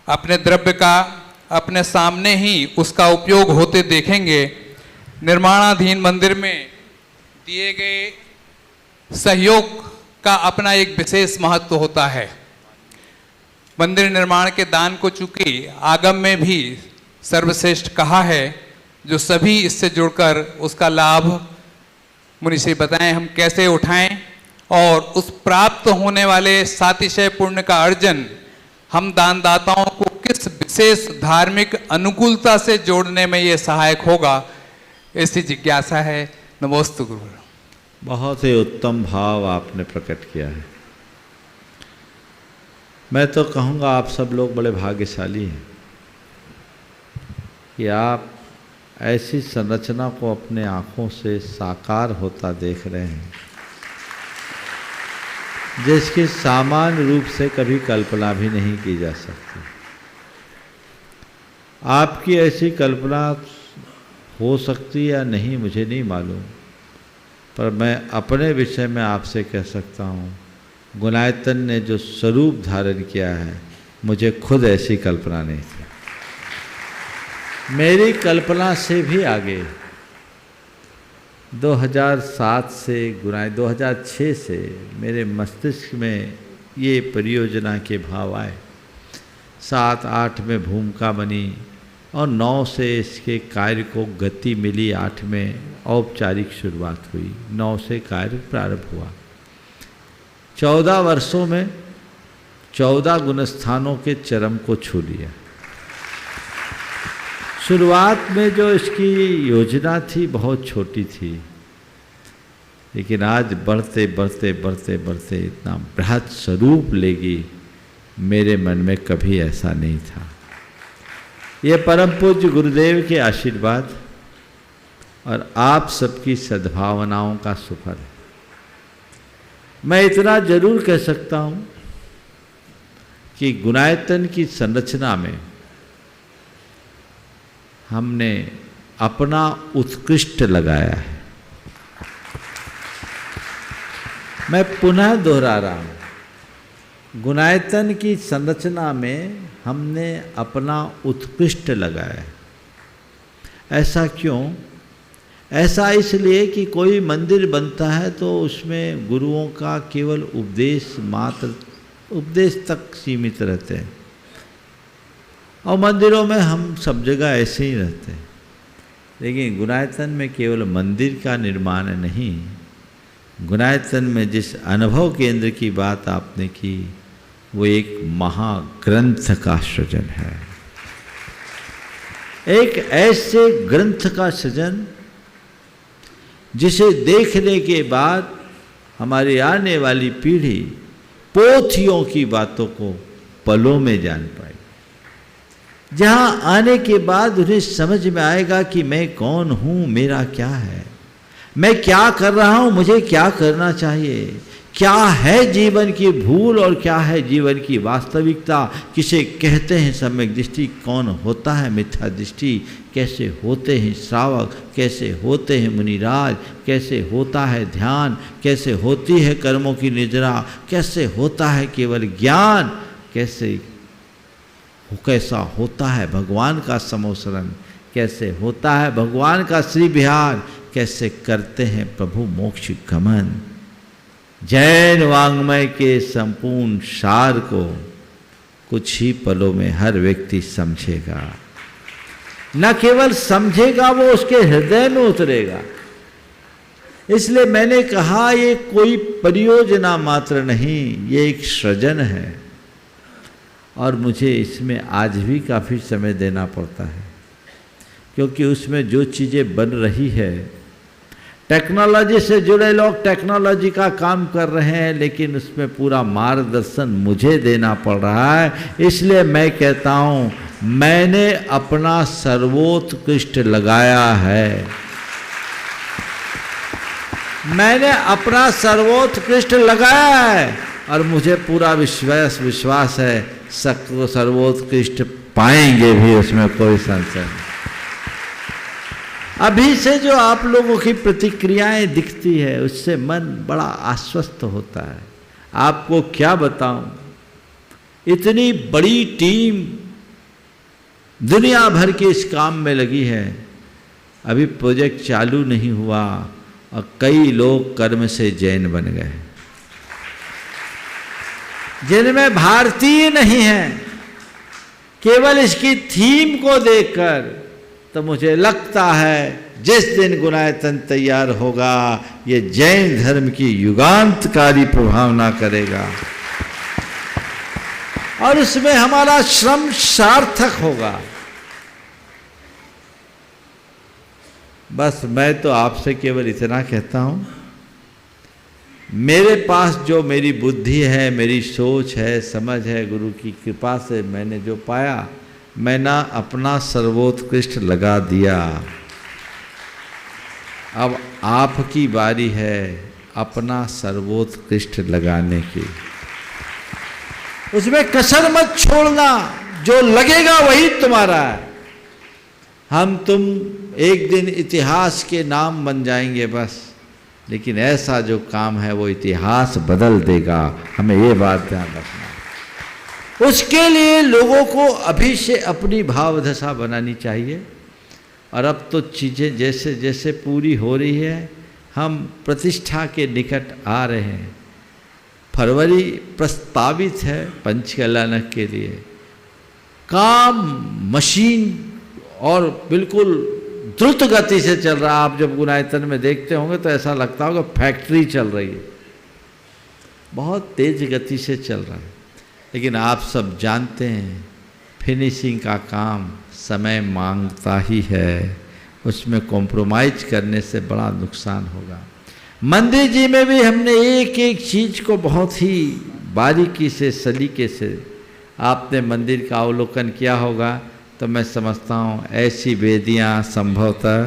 अपने द्रव्य का अपने सामने ही उसका उपयोग होते देखेंगे। निर्माणाधीन मंदिर में दिए गए सहयोग का अपना एक विशेष महत्व होता है। मंदिर निर्माण के दान को चूंकि आगम में भी सर्वश्रेष्ठ कहा है, जो सभी इससे जुड़कर उसका लाभ मुनिश्री बताएं हम कैसे उठाएं और उस प्राप्त होने वाले सातिशय पुण्य का अर्जन हम दानदाताओं को किस विशेष धार्मिक अनुकूलता से जोड़ने में ये सहायक होगा, ऐसी जिज्ञासा है। नमोस्तु गुरु। बहुत ही उत्तम भाव आपने प्रकट किया है। मैं तो कहूँगा आप सब लोग बड़े भाग्यशाली हैं कि आप ऐसी संरचना को अपने आँखों से साकार होता देख रहे हैं जिसकी सामान्य रूप से कभी कल्पना भी नहीं की जा सकती। आपकी ऐसी कल्पना हो सकती या नहीं मुझे नहीं मालूम, पर मैं अपने विषय में आपसे कह सकता हूँ, गुणायतन ने जो स्वरूप धारण किया है मुझे खुद ऐसी कल्पना नहीं थी। मेरी कल्पना से भी आगे 2007 से 2006 से मेरे मस्तिष्क में ये परियोजना के भाव आए। 7-8 में भूमिका बनी और 9 से इसके कार्य को गति मिली। 8 में औपचारिक शुरुआत हुई, 9 से कार्य प्रारंभ हुआ। 14 वर्षों में 14 गुणस्थानों के चरम को छू लिया। शुरुआत में जो इसकी योजना थी बहुत छोटी थी, लेकिन आज बढ़ते बढ़ते बढ़ते बढ़ते इतना बृहद स्वरूप लेगी, मेरे मन में कभी ऐसा नहीं था। ये परम पूज्य गुरुदेव के आशीर्वाद और आप सबकी सद्भावनाओं का सुफल है। मैं इतना जरूर कह सकता हूँ कि गुणायतन की संरचना में हमने अपना उत्कृष्ट लगाया है। मैं पुनः दोहरा रहा हूँ, गुणायतन की संरचना में हमने अपना उत्कृष्ट लगाया है। ऐसा क्यों? ऐसा इसलिए कि कोई मंदिर बनता है तो उसमें गुरुओं का केवल उपदेश मात्र, उपदेश तक सीमित रहते हैं और मंदिरों में हम सब जगह ऐसे ही रहते हैं। लेकिन गुणायतन में केवल मंदिर का निर्माण नहीं, गुणायतन में जिस अनुभव केंद्र की बात आपने की वो एक महाग्रंथ का सृजन है। एक ऐसे ग्रंथ का सृजन जिसे देखने के बाद हमारी आने वाली पीढ़ी पोथियों की बातों को पलों में जान पाए, जहां आने के बाद उन्हें समझ में आएगा कि मैं कौन हूं, मेरा क्या है, मैं क्या कर रहा हूं, मुझे क्या करना चाहिए, क्या है जीवन की भूल और क्या है जीवन की वास्तविकता, किसे कहते हैं सम्यक दृष्टि, कौन होता है मिथ्या दृष्टि, कैसे होते हैं श्रावक, कैसे होते हैं मुनिराज, कैसे होता है ध्यान, कैसे होती है कर्मों की निद्रा, कैसे होता है केवल ज्ञान, कैसा होता है भगवान का समोसरण, कैसे होता है भगवान का श्री विहार, कैसे करते हैं प्रभु मोक्ष गमन। जैन वाङ्मय के संपूर्ण सार को कुछ ही पलों में हर व्यक्ति समझेगा, न केवल समझेगा, वो उसके हृदय में उतरेगा। इसलिए मैंने कहा ये कोई परियोजना मात्र नहीं, ये एक सृजन है और मुझे इसमें आज भी काफ़ी समय देना पड़ता है, क्योंकि उसमें जो चीज़ें बन रही है, टेक्नोलॉजी से जुड़े लोग टेक्नोलॉजी का काम कर रहे हैं, लेकिन उसमें पूरा मार्गदर्शन मुझे देना पड़ रहा है। इसलिए मैं कहता हूँ मैंने अपना सर्वोत्कृष्ट लगाया है, मैंने अपना सर्वोत्कृष्ट लगाया है और मुझे पूरा विश्वास है सर्वोत्कृष्ट पाएंगे भी, उसमें कोई संशय नहीं। अभी से जो आप लोगों की प्रतिक्रियाएं दिखती है उससे मन बड़ा आश्वस्त होता है। आपको क्या बताऊं, इतनी बड़ी टीम दुनिया भर के इस काम में लगी है, अभी प्रोजेक्ट चालू नहीं हुआ और कई लोग कर्म से जैन बन गए, जिनमें भारतीय नहीं है। केवल इसकी थीम को देखकर तो मुझे लगता है जिस दिन गुणायतन तैयार होगा ये जैन धर्म की युगांतकारी प्रभावना करेगा और उसमें हमारा श्रम सार्थक होगा। बस मैं तो आपसे केवल इतना कहता हूं, मेरे पास जो मेरी बुद्धि है, मेरी सोच है, समझ है, गुरु की कृपा से मैंने जो पाया, मैंने अपना सर्वोत्कृष्ट लगा दिया। अब आपकी बारी है अपना सर्वोत्कृष्ट लगाने की, उसमें कसर मत छोड़ना, जो लगेगा वही तुम्हारा है। हम तुम एक दिन इतिहास के नाम बन जाएंगे बस, लेकिन ऐसा जो काम है वो इतिहास बदल देगा, हमें ये बात ध्यान रखना। उसके लिए लोगों को अभी से अपनी भावदशा बनानी चाहिए। और अब तो चीज़ें जैसे जैसे पूरी हो रही है, हम प्रतिष्ठा के निकट आ रहे हैं। फरवरी प्रस्तावित है पंचकल्याणक के लिए, काम मशीन और बिल्कुल द्रुत गति से चल रहा। आप जब गुणायतन में देखते होंगे तो ऐसा लगता होगा फैक्ट्री चल रही है, बहुत तेज गति से चल रहा है। लेकिन आप सब जानते हैं फिनिशिंग का काम समय मांगता ही है, उसमें कॉम्प्रोमाइज करने से बड़ा नुकसान होगा। मंदिर जी में भी हमने एक एक चीज़ को बहुत ही बारीकी से सलीके से, आपने मंदिर का अवलोकन किया होगा तो मैं समझता हूँ ऐसी वेदियाँ संभवतः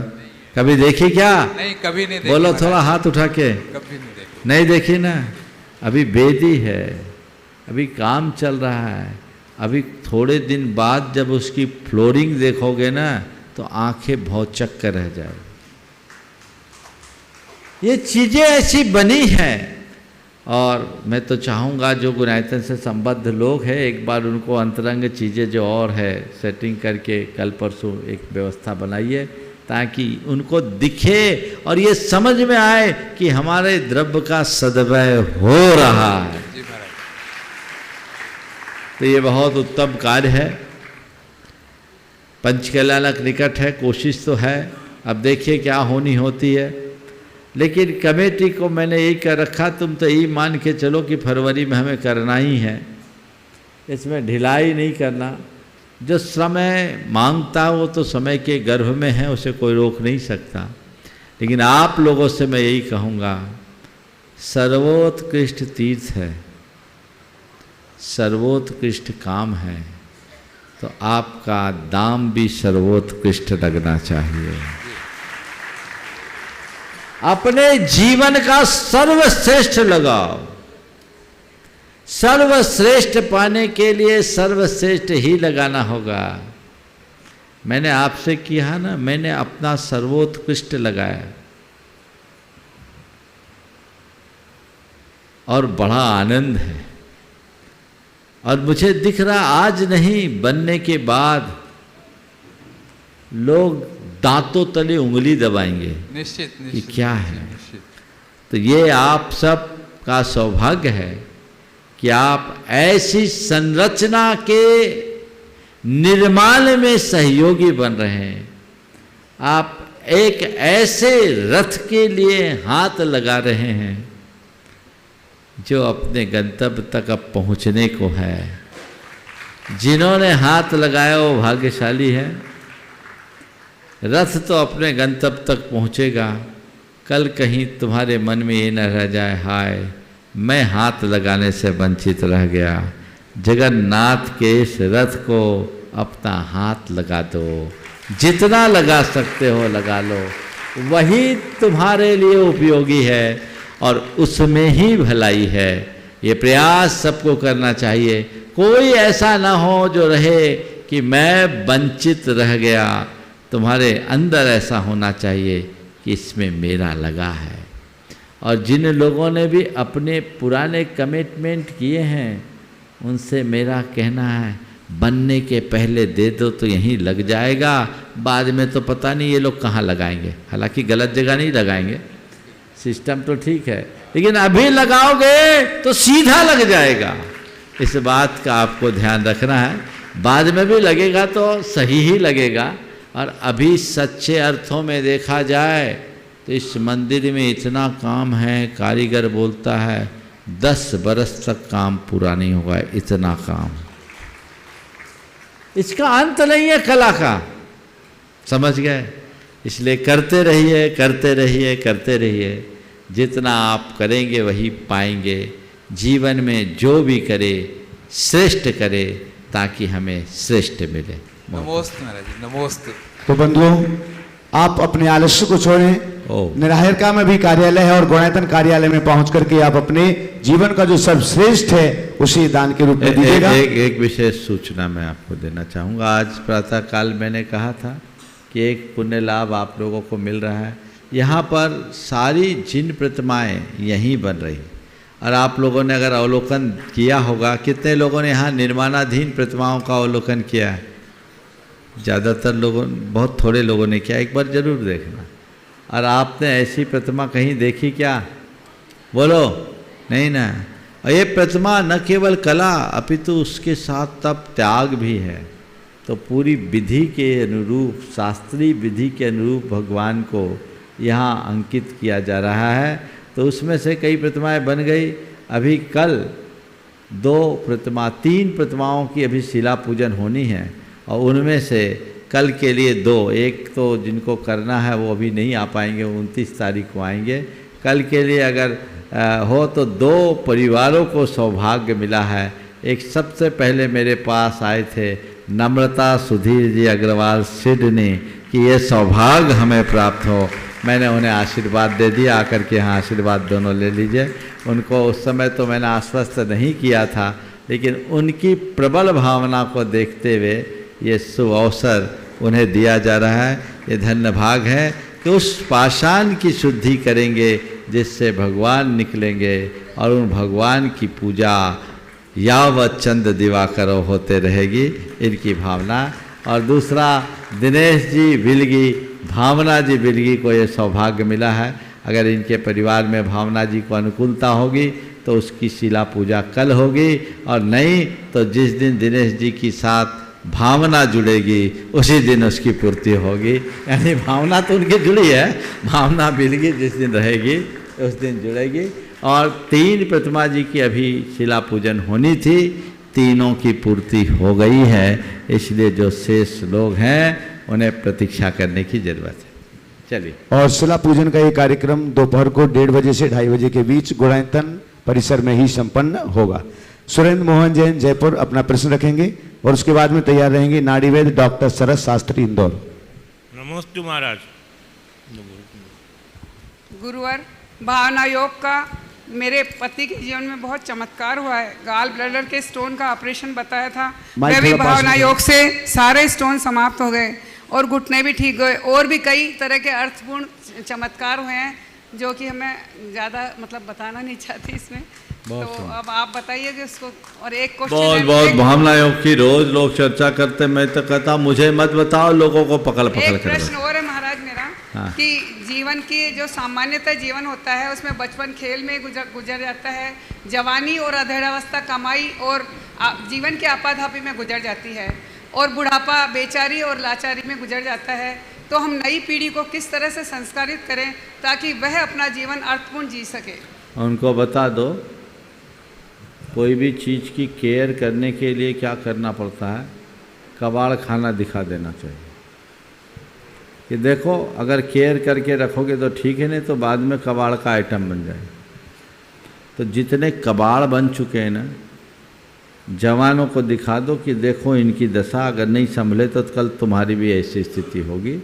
कभी देखी क्या? नहीं, कभी नहीं देखी। बोलो थोड़ा हाथ उठा के। कभी नहीं देखी। नहीं देखी ना? अभी वेदी है, अभी काम चल रहा है। अभी थोड़े दिन बाद जब उसकी फ्लोरिंग देखोगे ना तो आंखें भौचक्क रह जाए। ये चीज़ें ऐसी बनी हैं और मैं तो चाहूँगा जो गुणायतन से संबद्ध लोग हैं एक बार उनको अंतरंग चीज़ें जो और है सेटिंग करके कल परसों एक व्यवस्था बनाइए ताकि उनको दिखे और ये समझ में आए कि हमारे द्रव्य का सदव्यय हो रहा है। तो ये बहुत उत्तम कार्य है। पंचकल्याणक निकट है, कोशिश तो है, अब देखिए क्या होनी होती है। लेकिन कमेटी को मैंने यही कर रखा, तुम तो यही मान के चलो कि फरवरी में हमें करना ही है, इसमें ढिलाई नहीं करना। जो समय मांगता है वो तो समय के गर्भ में है, उसे कोई रोक नहीं सकता। लेकिन आप लोगों से मैं यही कहूँगा, सर्वोत्कृष्ट तीर्थ है, सर्वोत्कृष्ट काम है, तो आपका दाम भी सर्वोत्कृष्ट लगना चाहिए। अपने जीवन का सर्वश्रेष्ठ लगाओ। सर्वश्रेष्ठ पाने के लिए सर्वश्रेष्ठ ही लगाना होगा। मैंने आपसे किया ना, मैंने अपना सर्वोत्कृष्ट लगाया और बड़ा आनंद है। और मुझे दिख रहा आज नहीं, बनने के बाद लोग दांतों तले उंगली दबाएंगे निश्चित कि निश्चित क्या है। निश्चित। तो ये आप सब का सौभाग्य है कि आप ऐसी संरचना के निर्माण में सहयोगी बन रहे हैं। आप एक ऐसे रथ के लिए हाथ लगा रहे हैं जो अपने गंतव्य तक अब पहुंचने को है। जिन्होंने हाथ लगाया वो भाग्यशाली है। रथ तो अपने गंतव्य तक पहुंचेगा। कल कहीं तुम्हारे मन में ये न रह जाए, हाय मैं हाथ लगाने से वंचित रह गया। जगन्नाथ के इस रथ को अपना हाथ लगा दो, जितना लगा सकते हो लगा लो, वही तुम्हारे लिए उपयोगी है और उसमें ही भलाई है। ये प्रयास सबको करना चाहिए। कोई ऐसा ना हो जो रहे कि मैं वंचित रह गया। तुम्हारे अंदर ऐसा होना चाहिए कि इसमें मेरा लगा है। और जिन लोगों ने भी अपने पुराने कमिटमेंट किए हैं उनसे मेरा कहना है, बनने के पहले दे दो तो यहीं लग जाएगा। बाद में तो पता नहीं ये लोग कहाँ लगाएंगे। हालांकि गलत जगह नहीं लगाएंगे, सिस्टम तो ठीक है, लेकिन अभी लगाओगे तो सीधा लग जाएगा। इस बात का आपको ध्यान रखना है। बाद में भी लगेगा तो सही ही लगेगा। और अभी सच्चे अर्थों में देखा जाए तो इस मंदिर में इतना काम है, कारीगर बोलता है 10 बरस तक काम पूरा नहीं होगा। इतना काम, इसका अंत नहीं है कला का, समझ गए। इसलिए करते रहिए, करते रहिए, करते रहिए। जितना आप करेंगे वही पाएंगे। जीवन में जो भी करे श्रेष्ठ करे ताकि हमें श्रेष्ठ मिले। नमोस्तु महाराज जी, नमोस्तु। तो बंधुओं, आप अपने आलस्य को छोड़ें। निराहारिका में भी कार्यालय है और गुणायतन कार्यालय में पहुंच करके आप अपने जीवन का जो सर्वश्रेष्ठ है उसी दान के रूप में दीजिएगा। एक विशेष सूचना मैं आपको देना चाहूँगा। आज प्रातः काल मैंने कहा था कि एक पुण्य लाभ आप लोगों को मिल रहा है। यहाँ पर सारी जिन प्रतिमाएं यहीं बन रही, और आप लोगों ने अगर अवलोकन किया होगा, कितने लोगों ने यहाँ निर्माणाधीन प्रतिमाओं का अवलोकन किया है? ज़्यादातर लोगों, बहुत थोड़े लोगों ने किया। एक बार ज़रूर देखना। और आपने ऐसी प्रतिमा कहीं देखी क्या? बोलो, नहीं ना। और ये प्रतिमा न केवल कला अपितु उसके साथ तप त्याग भी है। तो पूरी विधि के अनुरूप, शास्त्रीय विधि के अनुरूप भगवान को यहाँ अंकित किया जा रहा है। तो उसमें से कई प्रतिमाएं बन गई। अभी कल 3 प्रतिमाओं की अभी शिला पूजन होनी है और उनमें से कल के लिए 2, एक तो जिनको करना है वो अभी नहीं आ पाएंगे, 29 तारीख को आएंगे। कल के लिए अगर हो तो 2 परिवारों को सौभाग्य मिला है। एक सबसे पहले मेरे पास आए थे नम्रता सुधीर जी अग्रवाल सिडनी कि ये सौभाग्य हमें प्राप्त हो। मैंने उन्हें आशीर्वाद दे दिया, आकर के यहाँ आशीर्वाद दोनों ले लीजिए। उनको उस समय तो मैंने आश्वस्त नहीं किया था, लेकिन उनकी प्रबल भावना को देखते हुए ये शुभ अवसर उन्हें दिया जा रहा है। ये धन्य भाग है कि उस पाषाण की शुद्धि करेंगे जिससे भगवान निकलेंगे और उन भगवान की पूजा यावत चंद दिवाकरो होते रहेगी, इनकी भावना। और दूसरा, दिनेश जी बिलगी, भावना जी बिलगी को ये सौभाग्य मिला है। अगर इनके परिवार में भावना जी को अनुकूलता होगी तो उसकी शिला पूजा कल होगी, और नहीं तो जिस दिन दिनेश जी के साथ भावना जुड़ेगी उसी दिन उसकी पूर्ति होगी। यानी भावना तो उनकी जुड़ी है, भावना बिलगी जिस दिन रहेगी उस दिन जुड़ेगी। और 3 प्रतिमा जी की अभी शिला पूजन होनी थी, तीनों की पूर्ति हो गई है। इसलिए जो शेष लोग हैं उन्हें प्रतीक्षा करने की जरूरत है। चलिए। और शिला पूजन का ये कार्यक्रम दोपहर को 1:30 बजे से 2:30 बजे के बीच गुणायतन परिसर में ही संपन्न होगा। सुरेंद्र मोहन जैन जयपुर अपना प्रश्न रखेंगे और उसके बाद में तैयार रहेंगे नाड़ीवेद डॉक्टर शरद शास्त्री इंदौर। नमस्ते महाराज। गुरुवर, भावना योग का मेरे पति के जीवन में बहुत चमत्कार हुआ है। गाल ब्लैडर के स्टोन का ऑपरेशन बताया था, माइक वह भी थोड़ा पास भावना में योग से सारे स्टोन समाप्त हो गए और घुटने भी ठीक गए, और भी कई तरह के अर्थपूर्ण चमत्कार हुए हैं जो कि हमें ज़्यादा मतलब बताना नहीं चाहती इसमें। तो अब आप बताइए कि उसको। और एक क्वेश्चन बहुत भावना योग की रोज लोग चर्चा करते, मैं तो कहता मुझे मत बताओ, लोगों को पकड़ एक कर प्रश्न और है महाराज मेरा। हाँ। कि जीवन की जो सामान्यतः जीवन होता है उसमें बचपन खेल में गुजर जाता है, जवानी और अधेड़ावस्था कमाई और जीवन की आपाधापी में गुजर जाती है, और बुढ़ापा बेचारी और लाचारी में गुजर जाता है। तो हम नई पीढ़ी को किस तरह से संस्कारित करें ताकि वह अपना जीवन अर्थपूर्ण जी सके? उनको बता दो कोई भी चीज़ की केयर करने के लिए क्या करना पड़ता है, कबाड़ खाना दिखा देना चाहिए कि देखो अगर केयर करके रखोगे तो ठीक है, नहीं तो बाद में कबाड़ का आइटम बन जाए। तो जितने कबाड़ बन चुके हैं ना, जवानों को दिखा दो कि देखो इनकी दशा, अगर नहीं संभले तो कल तुम्हारी भी ऐसी स्थिति होगी।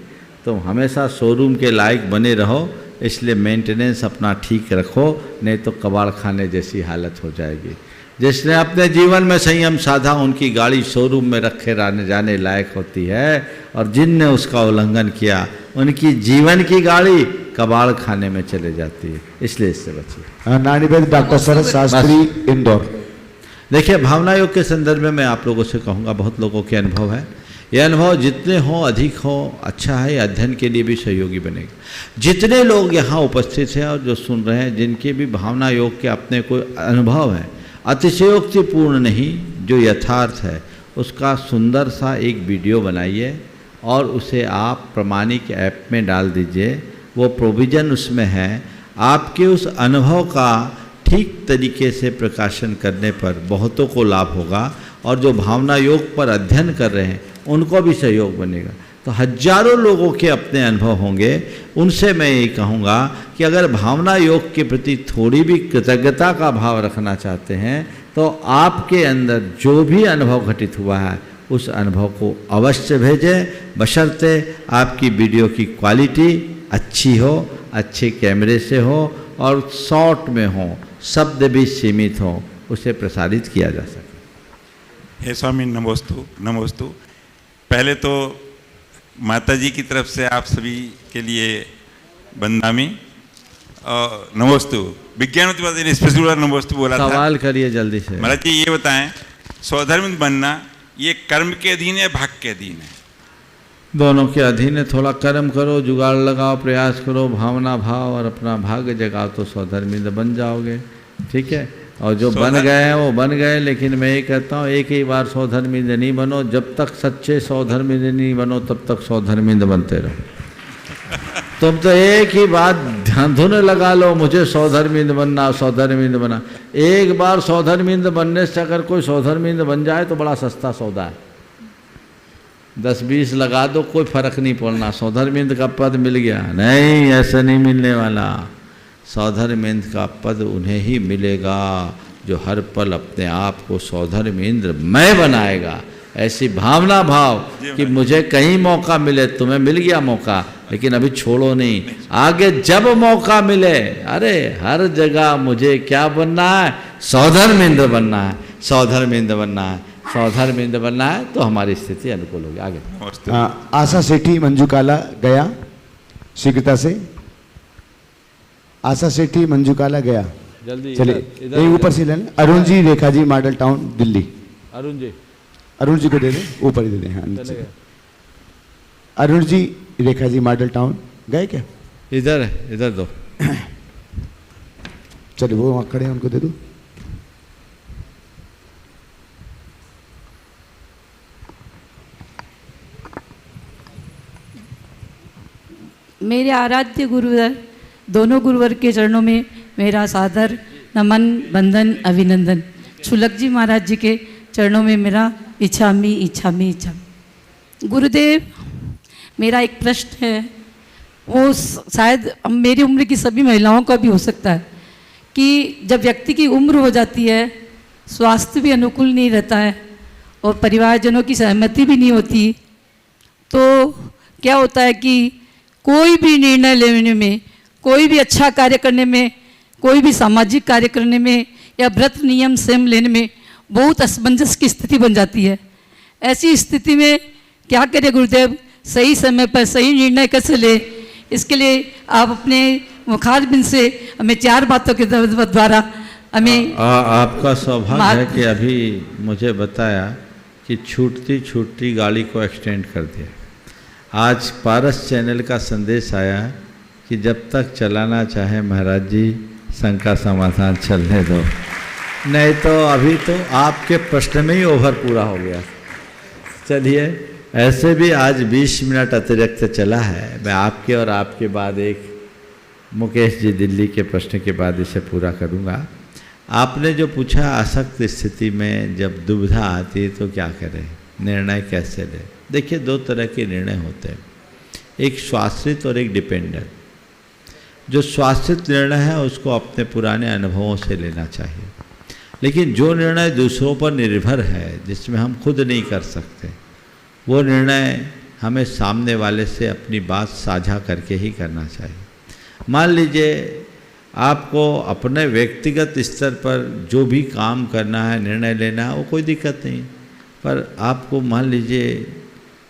तो हमेशा शोरूम के लायक बने रहो, इसलिए मेंटेनेंस अपना ठीक रखो, नहीं तो कबाड़ खाने जैसी हालत हो जाएगी। जिसने अपने जीवन में संयम साधा उनकी गाड़ी शोरूम में रखे रहने जाने लायक होती है, और जिनने उसका उल्लंघन किया उनकी जीवन की गाड़ी कबाड़ खाने में चले जाती है। इसलिए इससे बचिए। नानीबेद डॉक्टर शरद शास्त्री, इंदौर। देखिए, भावना योग के संदर्भ में मैं आप लोगों से कहूँगा, बहुत लोगों के अनुभव है, ये अनुभव जितने हो अधिक हो अच्छा है, अध्ययन के लिए भी सहयोगी बनेगा। जितने लोग यहाँ उपस्थित हैं और जो सुन रहे हैं, जिनके भी भावना योग के अपने कोई अनुभव है, अतिशयोक्तिपूर्ण नहीं, जो यथार्थ है, उसका सुंदर सा एक वीडियो बनाइए और उसे आप प्रमाणिक ऐप में डाल दीजिए। वो प्रोविज़न उसमें है। आपके उस अनुभव का ठीक तरीके से प्रकाशन करने पर बहुतों को लाभ होगा, और जो भावना योग पर अध्ययन कर रहे हैं उनको भी सहयोग बनेगा। तो हजारों लोगों के अपने अनुभव होंगे। उनसे मैं ये कहूँगा कि अगर भावना योग के प्रति थोड़ी भी कृतज्ञता का भाव रखना चाहते हैं तो आपके अंदर जो भी अनुभव घटित हुआ है उस अनुभव को अवश्य भेजें, बशर्ते आपकी वीडियो की क्वालिटी अच्छी हो, अच्छे कैमरे से हो और शॉर्ट में हो, शब्द भी सीमित हो, उसे प्रसारित किया जा सके। हे स्वामी नमोस्तु नमोस्तु। पहले तो माता जी की तरफ से आप सभी के लिए बंदामी और नमोस्तु। विज्ञान स्पेशल नमोस्तु बोला था। सवाल करिए जल्दी से। महाराज जी ये बताएं, स्वधर्म बनना ये कर्म के अधीन है, भाग के अधीन है? दोनों के अधीन है। थोड़ा कर्म करो, जुगाड़ लगाओ, प्रयास करो, भावना भाव और अपना भाग्य जगाओ तो स्वधर्मिंद बन जाओगे। ठीक है। और जो बन गए हैं वो बन गए, लेकिन मैं ये कहता हूँ एक ही बार स्वधर्मिंद नहीं बनो। जब तक सच्चे स्वधर्मिंद नहीं बनो तब तक स्वधर्मिंद बनते रहो। तुम तो एक ही बात ध्यान धुन लगा लो, मुझे स्वधर्मिंद बनना, स्वधर्मिंद बना। एक बार स्वधर्मिंद बनने से अगर कोई स्वधर्मिंद बन जाए तो बड़ा सस्ता सौदा है। 10-20 लगा दो, कोई फर्क नहीं पड़ना। स्वधर्मिंद का पद मिल गया, नहीं, ऐसा नहीं मिलने वाला। स्वधर्मेंद्र का पद उन्हें ही मिलेगा जो हर पल अपने आप को स्वधर्मेंद्र मैं बनाएगा। ऐसी भावना भाव कि मुझे कहीं मौका मिले, तुम्हें मिल गया मौका लेकिन अभी छोड़ो नहीं, आगे जब मौका मिले, अरे हर जगह मुझे क्या बनना है, स्वधर्मेंद्र बनना है, स्वधर्मेंद्र बनना है, स्वधर्मेंद्र बनना है, तो हमारी स्थिति अनुकूल होगी। आगे आशा सेठी मंजू काला गया शीघ्रता से। आशा सेठी मंजू काला गया, जल्दी चलिए एक ऊपर से ले लें। Arun ji Rekha ji model town Delhi. अरुण जी को दे दें, ऊपर ही दे दें। हाँ नीचे। अरुण जी रेखा जी मॉडल टाउन गए क्या? इधर है, इधर दो। चलिए वो वहाँ खड़े हैं, उनको दे दो। मेरे आराध्य गुरुवर, दोनों गुरुवर के चरणों में मेरा सादर नमन, वंदन, अभिनंदन। छुलक जी महाराज जी के चरणों में मेरा इच्छामी इच्छामी इच्छामी। गुरुदेव, मेरा एक प्रश्न है, वो शायद मेरी उम्र की सभी महिलाओं का भी हो सकता है कि जब व्यक्ति की उम्र हो जाती है, स्वास्थ्य भी अनुकूल नहीं रहता है और परिवारजनों की सहमति भी नहीं होती, तो क्या होता है कि कोई भी निर्णय लेने में, कोई भी अच्छा कार्य करने में कोई भी सामाजिक कार्य करने में या व्रत नियम संयम लेने में बहुत असमंजस की स्थिति बन जाती है। ऐसी स्थिति में क्या करें गुरुदेव, सही समय पर सही निर्णय कैसे ले, इसके लिए आप अपने मुखारबिंद से हमें 4 बातों के द्वारा हमें आपका सौभाग्य है कि अभी मुझे बताया कि छूटती छूटती गाड़ी को एक्सटेंड कर दिया। आज पारस चैनल का संदेश आया कि जब तक चलाना चाहे महाराज जी संघ का समाधान चलने दो, नहीं तो अभी तो आपके प्रश्न में ही ओवर पूरा हो गया। चलिए, ऐसे भी आज 20 मिनट अतिरिक्त चला है। मैं आपके और आपके बाद एक मुकेश जी दिल्ली के प्रश्न के बाद इसे पूरा करूँगा। आपने जो पूछा, आसक्त स्थिति में जब दुविधा आती है तो क्या करें, निर्णय कैसे लें। देखिए, 2 तरह के निर्णय होते हैं, एक स्वाश्रित और एक डिपेंडेंट। जो स्वाश्रित निर्णय है उसको अपने पुराने अनुभवों से लेना चाहिए, लेकिन जो निर्णय दूसरों पर निर्भर है, जिसमें हम खुद नहीं कर सकते, वो निर्णय हमें सामने वाले से अपनी बात साझा करके ही करना चाहिए। मान लीजिए आपको अपने व्यक्तिगत स्तर पर जो भी काम करना है, निर्णय लेना है, वो कोई दिक्कत नहीं, पर आपको मान लीजिए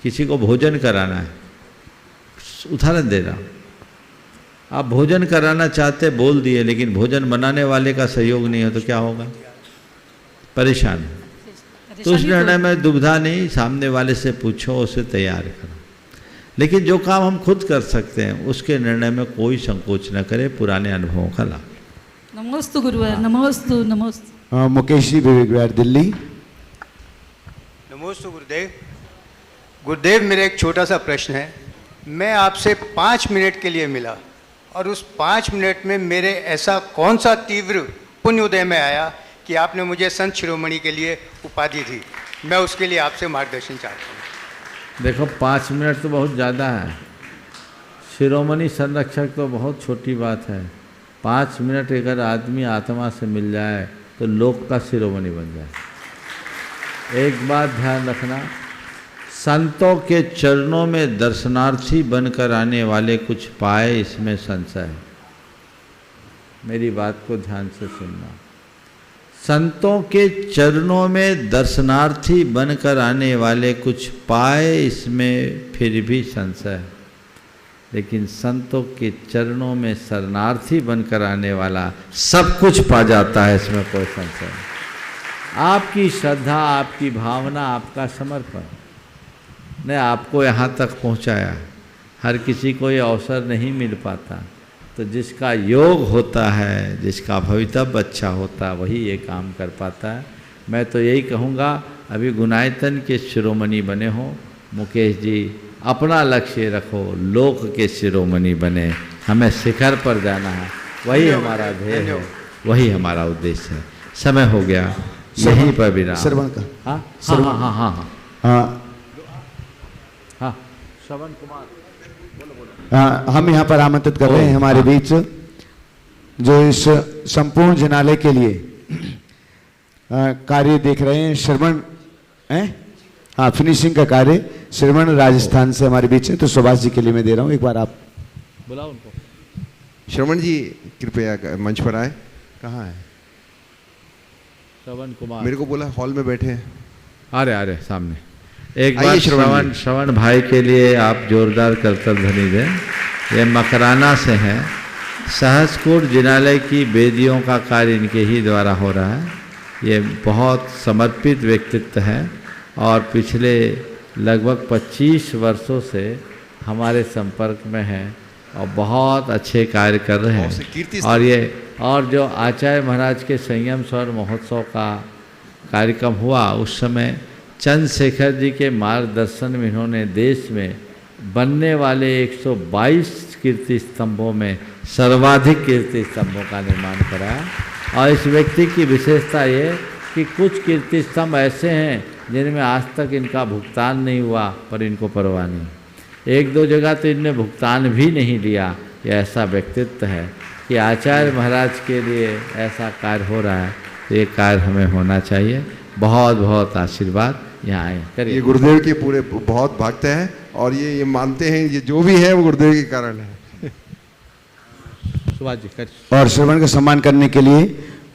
किसी को भोजन कराना है, उदाहरण दे रहा हूँ, आप भोजन कराना चाहते बोल दिए, लेकिन भोजन बनाने वाले का सहयोग नहीं हो तो क्या होगा, परेशान। तो उस निर्णय में दुविधा नहीं, सामने वाले से पूछो, उसे तैयार करो। लेकिन जो काम हम खुद कर सकते हैं उसके निर्णय में कोई संकोच न करे, पुराने अनुभवों का लाभ। नमोस्तु गुरुवार, नमोस्तु नमोस्तु। मुकेश जी विवेक विहार दिल्ली। नमोस्तु गुरुदेव। गुरुदेव, मेरा एक छोटा सा प्रश्न है। मैं आपसे 5 मिनट के लिए मिला और उस 5 मिनट में मेरे ऐसा कौन सा तीव्र पुण्य उदय में आया कि आपने मुझे संत शिरोमणि के लिए उपाधि दी। मैं उसके लिए आपसे मार्गदर्शन चाहता हूँ। देखो, 5 मिनट तो बहुत ज़्यादा है, शिरोमणि संरक्षक तो बहुत छोटी बात है। 5 मिनट अगर आदमी आत्मा से मिल जाए तो लोक का शिरोमणि बन जाए। एक बात ध्यान रखना, संतों के चरणों में दर्शनार्थी बनकर आने वाले कुछ पाए, इसमें संशय है। मेरी बात को ध्यान से सुनना। संतों के चरणों में दर्शनार्थी बनकर आने वाले कुछ पाए, इसमें फिर भी संशय है, लेकिन संतों के चरणों में शरणार्थी बनकर आने वाला सब कुछ पा जाता है, इसमें कोई संशय नहीं। आपकी श्रद्धा, आपकी भावना, आपका समर्पण ने आपको यहाँ तक पहुँचाया। हर किसी को ये अवसर नहीं मिल पाता, तो जिसका योग होता है, जिसका भवितव्य अच्छा होता है, वही ये काम कर पाता है। मैं तो यही कहूँगा, अभी गुणायतन के शिरोमणि बने हो मुकेश जी, अपना लक्ष्य रखो, लोक के शिरोमणि बने। हमें शिखर पर जाना है, वही हमारा ध्येय है, वही हमारा उद्देश्य है। समय हो गया, यहीं पर विराम। श्रवण का, हाँ हाँ हाँ हाँ हाँ हाँ, श्रवण कुमार, हम यहाँ पर आमंत्रित कर रहे हैं हमारे बीच जो इस संपूर्ण जनालय के लिए कार्य देख रहे हैं, श्रवण हाँ फिनिशिंग का कार्य श्रवण राजस्थान से हमारे बीच है। तो सुभाष जी के लिए मैं दे रहा हूँ, एक बार आप बुलाओ उनको। श्रवण जी कृपया मंच पर आए। कहाँ है श्रवण कुमार? मेरे को बोला हॉल में बैठे हैं। आ रहे सामने। एक बार श्रवण भाई के लिए आप जोरदार करतल ध्वनि दें। ये मकराना से हैं, सहसकूट जिनालय की वेदियों का कार्य इनके ही द्वारा हो रहा है। ये बहुत समर्पित व्यक्तित्व हैं और पिछले लगभग 25 वर्षों से हमारे संपर्क में हैं और बहुत अच्छे कार्य कर रहे हैं। और जो आचार्य महाराज के संयम स्वर महोत्सव का कार्यक्रम हुआ, उस समय चंद्रशेखर जी के मार्गदर्शन में इन्होंने देश में बनने वाले 122 कीर्ति स्तंभों में सर्वाधिक कीर्ति स्तंभों का निर्माण कराया। और इस व्यक्ति की विशेषता ये कि कुछ कीर्ति स्तंभ ऐसे हैं जिनमें आज तक इनका भुगतान नहीं हुआ, पर इनको परवाह नहीं। 1-2 जगह तो इनने भुगतान भी नहीं लिया। ये ऐसा व्यक्तित्व है कि आचार्य महाराज के लिए ऐसा कार्य हो रहा है, तो ये कार्य हमें होना चाहिए। बहुत बहुत आशीर्वाद। यहाँ आए करिए। ये गुरुदेव के पूरे बहुत भक्त हैं और ये मानते हैं ये जो भी है वो गुरुदेव के कारण है। सुभाष जी कर और श्रवण का सम्मान करने के लिए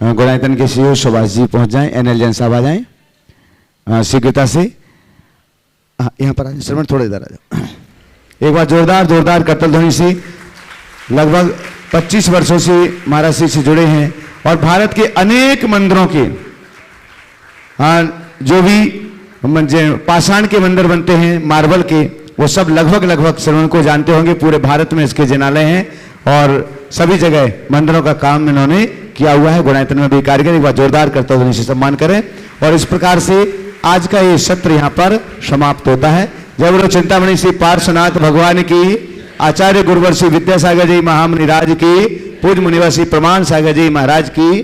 गुणायतन के सीईओ सुभाष जी पहुंच जाएं, एनएल जैन साहब आ जाएं शीघ्रता से। यहाँ पर आ जाए श्रवण, थोड़ा इधर आ जाओ। एक बार जोरदार जोरदार करतल ध्वनि से। लगभग 25 वर्षों से महाराज श्री से जुड़े हैं और भारत के अनेक मंदिरों के जो भी पाषाण के मंदिर बनते हैं मार्बल के, वो सब लगभग श्रवण को जानते होंगे। पूरे भारत में इसके जिनालय हैं और सभी जगह मंदिरों का काम इन्होंने किया हुआ है। गुणायतन में भी कारीगर, एक बार जोरदार करते हुए इसे सम्मान करें। और इस प्रकार से आज का ये सत्र यहाँ पर समाप्त होता है। जय बोलो चिंतामणि श्री पार्श्वनाथ भगवान की, आचार्य गुरुवर श्री विद्यासागर जी महामुनि राज की, पूज्य मुनिवर श्री प्रमाण सागर जी महाराज की।